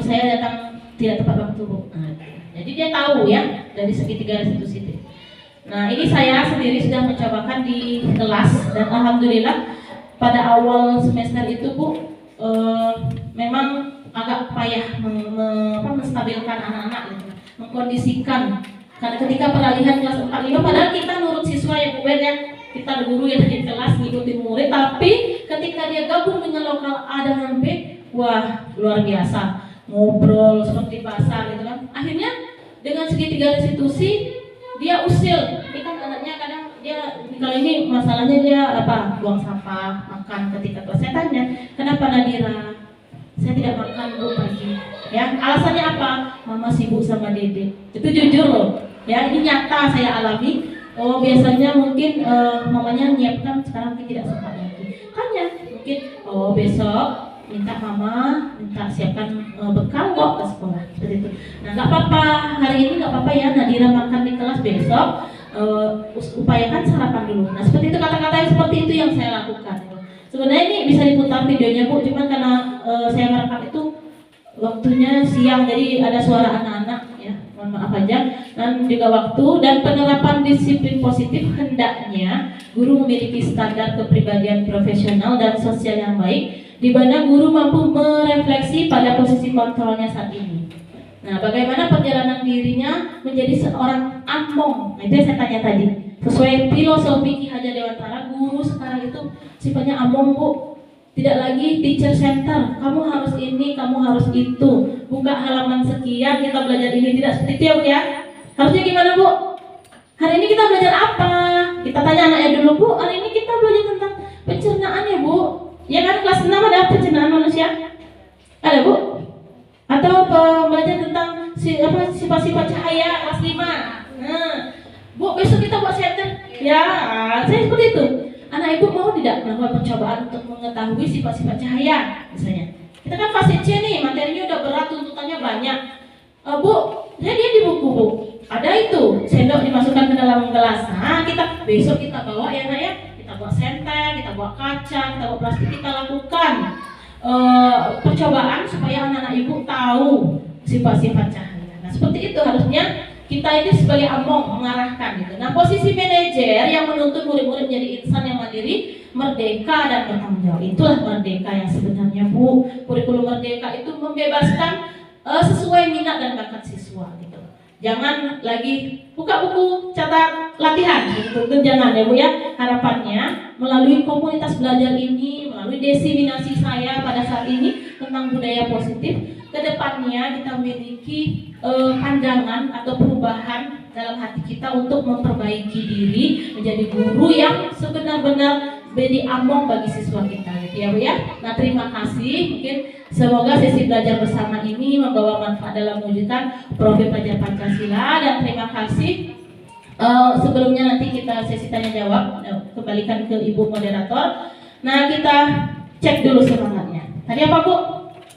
saya datang tidak tepat waktu Bu. Nah, jadi dia tahu ya dari segitiga restitusi. Nah, ini saya sendiri sudah mencobakan di kelas dan alhamdulillah pada awal semester itu Bu memang agak payah menstabilkan anak-anak gitu, mengkondisikan. Karena ketika peralihan kelas 4-5 padahal kita nurut siswa yang ubed ya, kita guru yang di kelas ngikutin murid, tapi ketika dia gabung dengan lokal A dengan B, wah luar biasa, ngobrol seperti pasar gitu kan. Akhirnya dengan segitiga restitusi dia usil. Ini kan anaknya kadang dia kalau ini masalahnya dia buang sampah, makan ketika kelas. Saya tanya, kenapa Nadira? Saya tidak makan Bu pagi. Ya, alasannya apa? Mama sibuk sama Dede. Itu jujur loh. Ya, ini nyata saya alami. Oh, biasanya mungkin mamanya menyiapkan, sekarang mungkin tidak sempat lagi. Kan ya, mungkin besok minta mama siapkan bekal kok ke sekolah seperti itu. Nah, nggak apa-apa, hari ini nggak apa-apa ya Nadira makan di kelas, besok upayakan sarapan dulu. Nah, seperti itu kata-kata yang seperti itu yang saya lakukan. Sebenarnya ini bisa diputar videonya Bu, cuman karena saya merekam itu waktunya siang, jadi ada suara anak-anak ya, mohon maaf aja. Dan juga waktu dan penerapan disiplin positif, hendaknya guru memiliki standar kepribadian profesional dan sosial yang baik, di mana guru mampu merefleksi pada posisi kontrolnya saat ini. Nah, bagaimana perjalanan dirinya menjadi seorang among? Nah, itu yang saya tanya tadi. Sesuai filosofi Ki Hajar Dewantara, guru sekarang itu sifatnya among Bu. Tidak lagi teacher center, kamu harus ini, kamu harus itu, buka halaman sekian, kita belajar ini, tidak seperti itu ya Bu ya. Harusnya gimana Bu? Hari ini kita belajar apa? Kita tanya anaknya dulu, Bu, hari ini kita belajar tentang pencernaan ya Bu. Ya kan, kelas 6 ada pencernaan manusia? Ada Bu? Atau belajar tentang sifat-sifat cahaya kelas 5? Nah, Bu, besok kita buat center. Ya, saya seperti itu. Anak ibu mau tidak melakukan percobaan untuk mengetahui sifat-sifat cahaya misalnya. Kita kan fase C nih, materinya udah berat, tuntutannya banyak. Bu, saya lihat di buku Bu, ada itu sendok dimasukkan ke dalam gelas. Nah, kita besok kita bawa ya nak ya, kita bawa senter, kita bawa kaca, kita bawa plastik, kita lakukan percobaan supaya anak-anak ibu tahu sifat-sifat cahaya. Nah, seperti itu harusnya kita ini sebagai among mengarahkan gitu. Nah, posisi manajer yang menuntut murid-murid menjadi insan yang mandiri, merdeka dan bertanggung jawab. Itulah merdeka yang sebenarnya Bu. Kurikulum merdeka itu membebaskan sesuai minat dan bakat siswa gitu. Jangan lagi buka buku catat latihan gitu. Itu jangan ya Bu ya. Harapannya melalui komunitas belajar ini, melalui diseminasi saya pada saat ini tentang budaya positif, kedepannya kita memiliki pandangan atau perubahan dalam hati kita untuk memperbaiki diri menjadi guru yang sebenar-benar menjadi among bagi siswa kita gitu ya Bu ya. Nah, terima kasih. Mungkin semoga sesi belajar bersama ini membawa manfaat dalam mewujudkan profil pelajar Pancasila, dan terima kasih. Sebelumnya nanti kita sesi tanya jawab, kembalikan ke Ibu moderator. Nah, kita cek dulu semangatnya. Tadi apa Bu?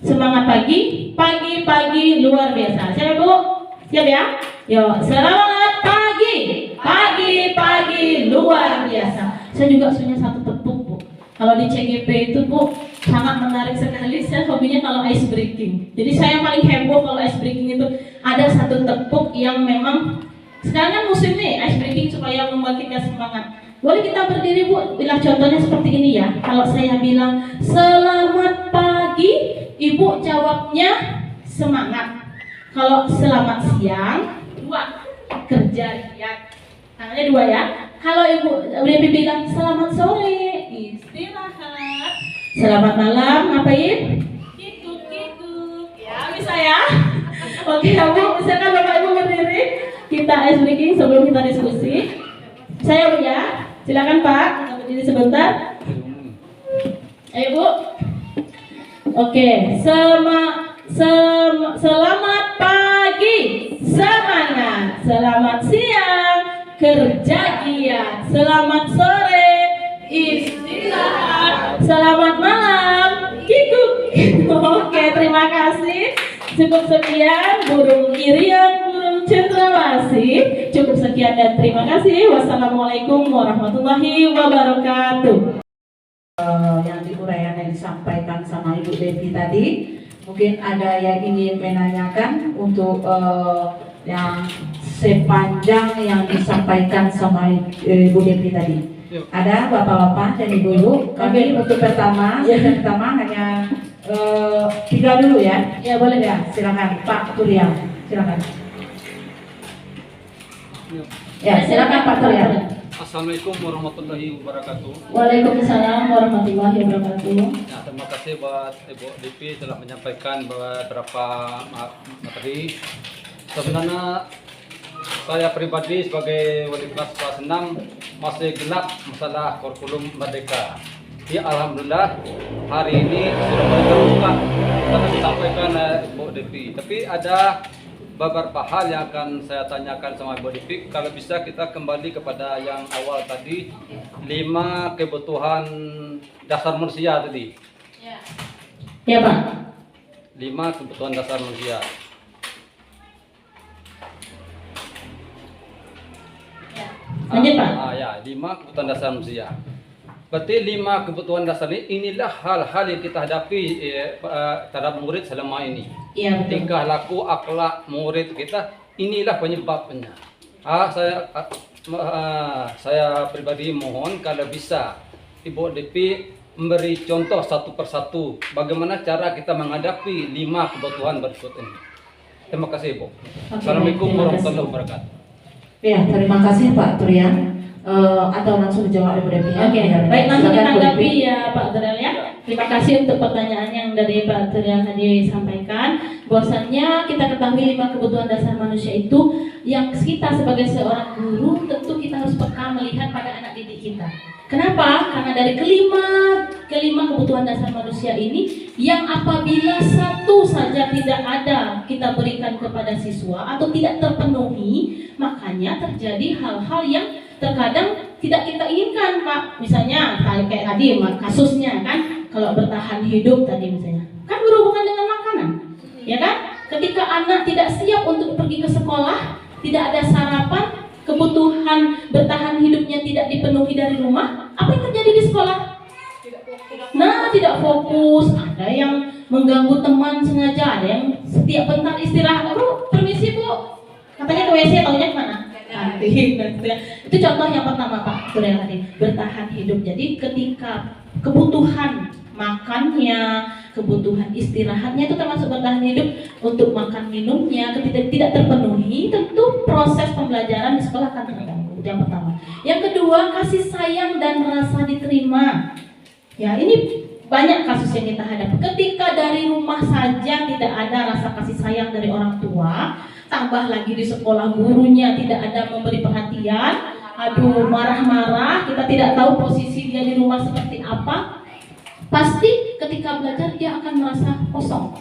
Semangat pagi, pagi luar biasa. Siap Bu? Siap ya? Yo, selamat pagi, pagi luar biasa. Saya juga punya satu tepuk Bu. Kalau di CGP itu Bu sangat menarik sekali. Saya hobinya kalau ice breaking. Jadi saya paling heboh kalau ice breaking itu ada satu tepuk yang memang sekarang kan musim nih ice breaking supaya membangkitkan semangat. Boleh kita berdiri Bu, bila jadilah contohnya seperti ini ya. Kalau saya bilang selamat pagi, ibu jawabnya semangat. Kalau selamat siang, 2 kerja giat. Tangannya 2 ya. Kalau ibu bilang selamat sore, istirahat. Selamat malam, ngapain? Kikuk. Ya, bisa ya. Oke, Bu, misalkan Bapak Ibu berdiri, kita ice breaking sebelum kita diskusi. Saya Bu ya. Silakan Pak, kita berdiri sebentar. Ayo Bu. Oke, selamat pagi, semangat. Selamat siang, kerja giat. Selamat sore, istirahat. Selamat malam, kikuk. Oke, terima kasih. Cukup sekian, burung irian, burung cendrawasih. Cukup sekian dan terima kasih. Wassalamualaikum warahmatullahi wabarakatuh. Yang diuraian yang disampaikan sama Ibu Devi tadi, mungkin ada yang ingin menanyakan untuk yang sepanjang yang disampaikan sama Ibu Devi tadi. Ada bapak-bapak dan ibu-ibu. Kami untuk pertama, sesi pertama hanya 3 dulu ya. Ya boleh Ya, silakan Pak Turian, silakan. Ya, silakan Pak Turian. Assalamualaikum warahmatullahi wabarakatuh. Waalaikumsalam warahmatullahi wabarakatuh. Nah, terima kasih buat Ibu Devi telah menyampaikan beberapa materi. Sebenarnya saya pribadi sebagai wali kelas kelas 6 masih gelap masalah kurikulum merdeka. Ya, alhamdulillah hari ini sudah mulai terbuka telah disampaikan Ibu Devi. Tapi ada beberapa hal yang akan saya tanyakan sama Ibu Devi. Kalau bisa kita kembali kepada yang awal tadi, 5 kebutuhan dasar manusia tadi. Ya Pak. 5 kebutuhan dasar manusia. Lanjut Pak. Ya, 5 kebutuhan dasar manusia. Berarti 5 kebutuhan dasar inilah hal-hal yang kita hadapi terhadap murid selama ini. Iya betul. Tingkah laku, akhlak murid kita, inilah penyebabnya. Saya pribadi mohon kalau bisa Ibu Devi memberi contoh satu persatu bagaimana cara kita menghadapi 5 kebutuhan berikut ini. Terima kasih Ibu. Assalamualaikum warahmatullahi wabarakatuh. Ya, terima kasih Pak Turian. Atau langsung dijawab Ibu Devi. Oke, baik langsung Silakan, Bu ditanggapi Devi. ya Pak Turian ya. Terima kasih untuk pertanyaan yang dari Pak Turian tadi sampaikan. Bahwasannya kita ketahui 5 kebutuhan dasar manusia itu yang kita sebagai seorang guru tentu kita harus peka melihat pada anak didik kita. Kenapa? Karena dari kelima kebutuhan dasar manusia ini yang apabila satu saja tidak ada kita berikan kepada siswa atau tidak terpenuhi, makanya terjadi hal-hal yang terkadang tidak kita inginkan Pak. Misalnya kayak tadi kasusnya kan, kalau bertahan hidup tadi misalnya kan berhubungan dengan makanan, ya kan? Ketika anak tidak siap untuk pergi ke sekolah, tidak ada sarapan, kebutuhan bertahan hidupnya tidak dipenuhi dari rumah, apa yang terjadi di sekolah? Nah, tidak fokus, ada yang mengganggu teman sengaja, ada yang setiap bentar istirahat, permisi Bu, katanya ke WC, taunya kemana? Itu contoh yang pertama Pak Surya tadi, bertahan hidup. Jadi ketika kebutuhan makannya, kebutuhan istirahatnya itu termasuk bertahan hidup, untuk makan minumnya ketika tidak terpenuhi, tentu proses pembelajaran di sekolah akan terganggu. Yang pertama. Yang kedua, kasih sayang dan rasa diterima. Ya, ini banyak kasus yang kita hadapi. Ketika dari rumah saja tidak ada rasa kasih sayang dari orang tua, tambah lagi di sekolah gurunya tidak ada memberi perhatian, aduh marah-marah, kita tidak tahu posisi dia di rumah seperti apa, pasti ketika belajar dia akan merasa kosong.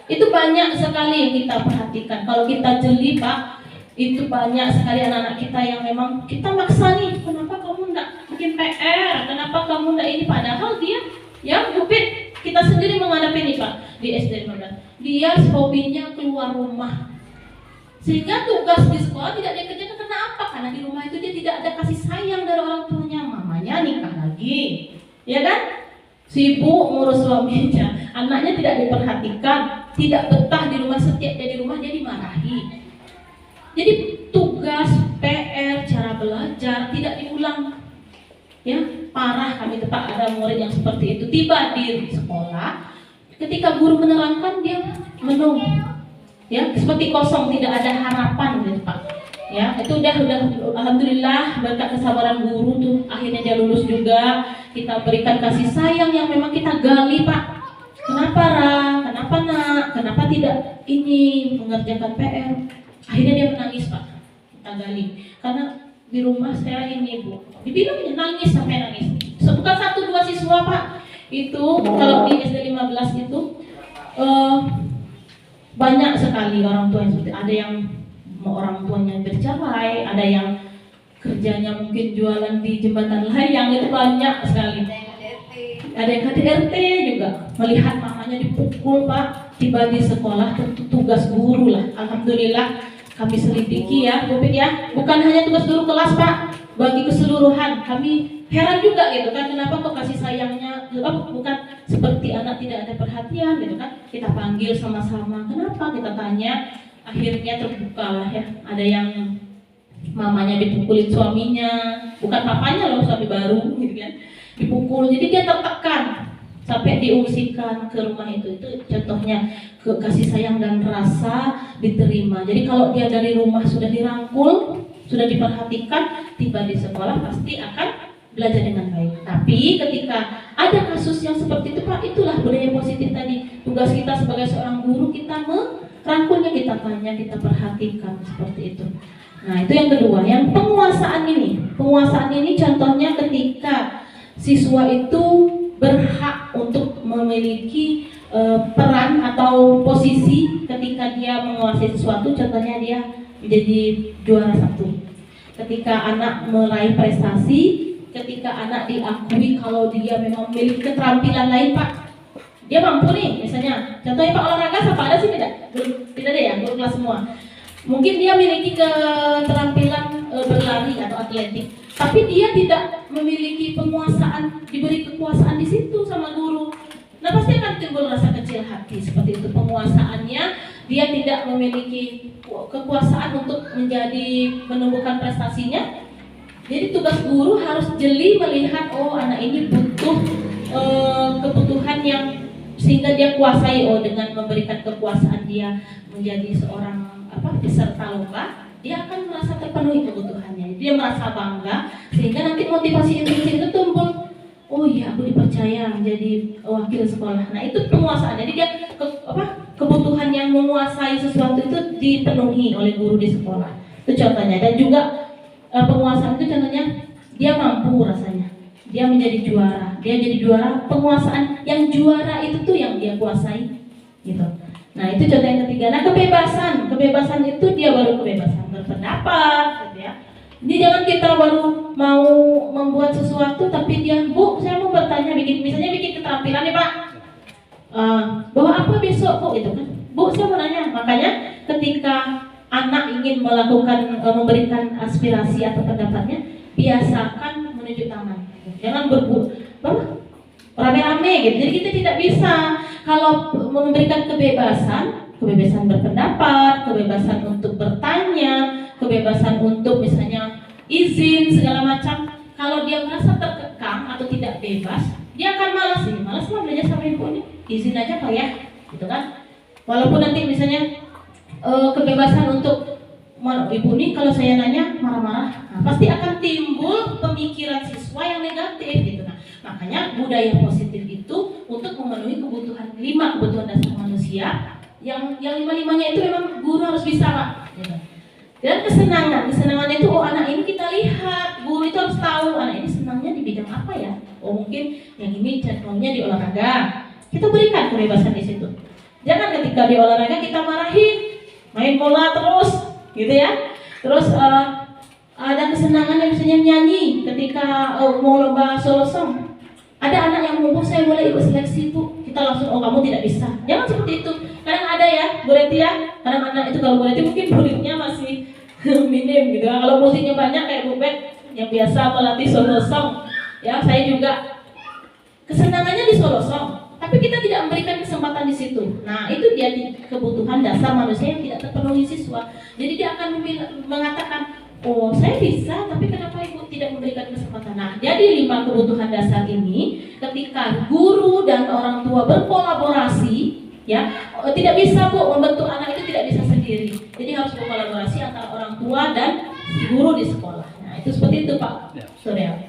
Itu banyak sekali yang kita perhatikan. Kalau kita jeli Pak, itu banyak sekali anak-anak kita yang memang kita maksa nih, kenapa kamu enggak bikin PR, kenapa kamu enggak ini, padahal dia ya Bupit, kita sendiri menghadapi ini Pak di SD 15. Dia hobinya keluar rumah, sehingga tugas di sekolah tidak dia kerjakan. Kenapa? Karena di rumah itu dia tidak ada kasih sayang dari orang tuanya. Mamanya nikah lagi, ya kan? Sibuk ngurus suaminya, anaknya tidak diperhatikan, tidak betah di rumah, setiap dia di rumah dia dimarahi. Jadi tugas, PR, cara belajar tidak diulang, ya. parah kami Pak, ada murid yang seperti itu. Tiba di sekolah, ketika guru menerangkan dia menung, ya seperti kosong, tidak ada harapan gitu Pak. Ya itu udah alhamdulillah berkat kesabaran guru tuh akhirnya dia lulus juga. Kita berikan kasih sayang yang memang kita gali Pak. Kenapa Ra? Kenapa Nak? Kenapa tidak ini mengerjakan PR? Akhirnya dia menangis Pak. Kita gali. Karena di rumah saya ini Bu, dibilangnya nangis sampai nangis. Bukan 1-2 siswa Pak. Itu kalau di SD 15 itu banyak sekali orang tua yang seperti ada yang orang tuanya bercerai, ada yang kerjanya mungkin jualan di jembatan layang, itu banyak sekali. Ada yang KDRT juga, melihat mamanya dipukul Pak, tiba di sekolah tentu tugas guru lah. Alhamdulillah kami selidiki ya, Bu Pik ya, bukan hanya tugas guru kelas Pak, bagi keseluruhan. Kami heran juga gitu kan, kenapa kok kasih sayangnya bukan seperti anak tidak ada perhatian gitu kan. Kita panggil sama-sama, kenapa kita tanya, akhirnya terbuka lah ya. Ada yang mamanya dipukulin suaminya, bukan papanya loh, suami baru gitu kan, dipukul. Jadi dia tertekan sampai diungsikan ke rumah itu contohnya kasih sayang dan rasa diterima. Jadi kalau dia dari rumah sudah dirangkul, sudah diperhatikan, tiba di sekolah pasti akan belajar dengan baik. Tapi ketika ada kasus yang seperti itu Pak, itulah budaya positif tadi. Tugas kita sebagai seorang guru, kita merangkulnya, kita tanya, kita perhatikan seperti itu. Nah itu yang kedua, yang penguasaan ini. Penguasaan ini contohnya ketika siswa itu berhak untuk memiliki peran atau posisi ketika dia menguasai sesuatu. Contohnya dia menjadi juara 1. Ketika anak meraih prestasi, ketika anak diakui kalau dia memang memiliki keterampilan lain Pak, dia mampu nih, misalnya contohnya Pak olahraga siapa ada sih? Tidak ada ya, guru kelas semua. Mungkin dia memiliki keterampilan berlari atau atletik, tapi dia tidak memiliki penguasaan, diberi kekuasaan di situ sama guru. Nah pasti akan timbul rasa kecil hati seperti itu. Penguasaannya dia tidak memiliki kekuasaan untuk menumbuhkan prestasinya. Jadi tugas guru harus jeli melihat, oh anak ini butuh kebutuhan yang sehingga dia kuasai. Oh dengan memberikan kekuasaan dia menjadi seorang peserta lomba, dia akan merasa terpenuhi kebutuhannya. Dia merasa bangga sehingga nanti motivasi itu tumbuh. Oh iya, aku dipercaya menjadi wakil sekolah. Nah itu penguasaan. Jadi dia kebutuhan yang menguasai sesuatu itu dipenuhi oleh guru di sekolah. Itu contohnya. Dan juga penguasaan itu contohnya dia mampu rasanya. Dia menjadi juara. Dia jadi juara. Penguasaan yang juara itu tuh yang dia kuasai. Gitu. Nah itu contoh yang ketiga. Nah kebebasan itu dia baru kebebasan berpendapat. Gitu ya. Jadi jangan kita baru mau membuat sesuatu tapi dia, Bu, saya mau bertanya, misalnya bikin keterampilan nih Pak, bawa apa besok Bu, gitu kan? Bu, saya mau nanya. Makanya ketika anak ingin melakukan memberikan aspirasi atau pendapatnya, biasakan menunjuk tangan. Jangan rame-rame gitu. Jadi kita tidak bisa kalau memberikan kebebasan berpendapat, kebebasan untuk bertanya, kebebasan untuk misalnya izin segala macam. Kalau dia merasa terkekang atau tidak bebas, dia akan malas lah belajar sama ibu ini. Izin aja Pak ya, gitu kan? Walaupun nanti misalnya kebebasan untuk ibu ini kalau saya nanya marah-marah, nah, pasti akan timbul pemikiran siswa yang negatif gitu. Nah, makanya budaya positif itu untuk memenuhi kebutuhan 5 kebutuhan dasar manusia. Yang 5-5-nya itu memang guru harus bisa Pak. Gitu. Dan kesenangannya itu, oh anak ini kita lihat, guru itu harus tahu anak ini senangnya di bidang apa ya. Oh mungkin yang ini contohnya di olahraga, kita berikan kebebasan di situ. Jangan ketika di olahraga kita marahin, main bola terus, gitu ya. Terus ada kesenangan yang misalnya nyanyi ketika mau lomba solo song. Ada anak yang ngomong saya boleh ikut seleksi Bu, kita langsung oh kamu tidak bisa. Jangan seperti itu. Kadang ada ya Bu Reti ya, kadang anak itu kalau Bu Reti mungkin muridnya masih minim gitu. Kalau musiknya banyak kayak Bu Bet yang biasa melatih solo song. Ya saya juga kesenangannya di solo song, tapi kita tidak memberikan kesempatan di situ. Nah itu dia kebutuhan dasar manusia yang tidak terpenuhi siswa. Jadi dia akan mengatakan, oh saya bisa, tapi kenapa ibu tidak memberikan kesempatan? Nah, jadi 5 kebutuhan dasar ini ketika guru dan orang tua berkolaborasi, ya, tidak bisa bu membentuk anak itu tidak bisa sendiri. Jadi harus berkolaborasi antara orang tua dan si guru di sekolah. Nah itu seperti itu Pak Surya.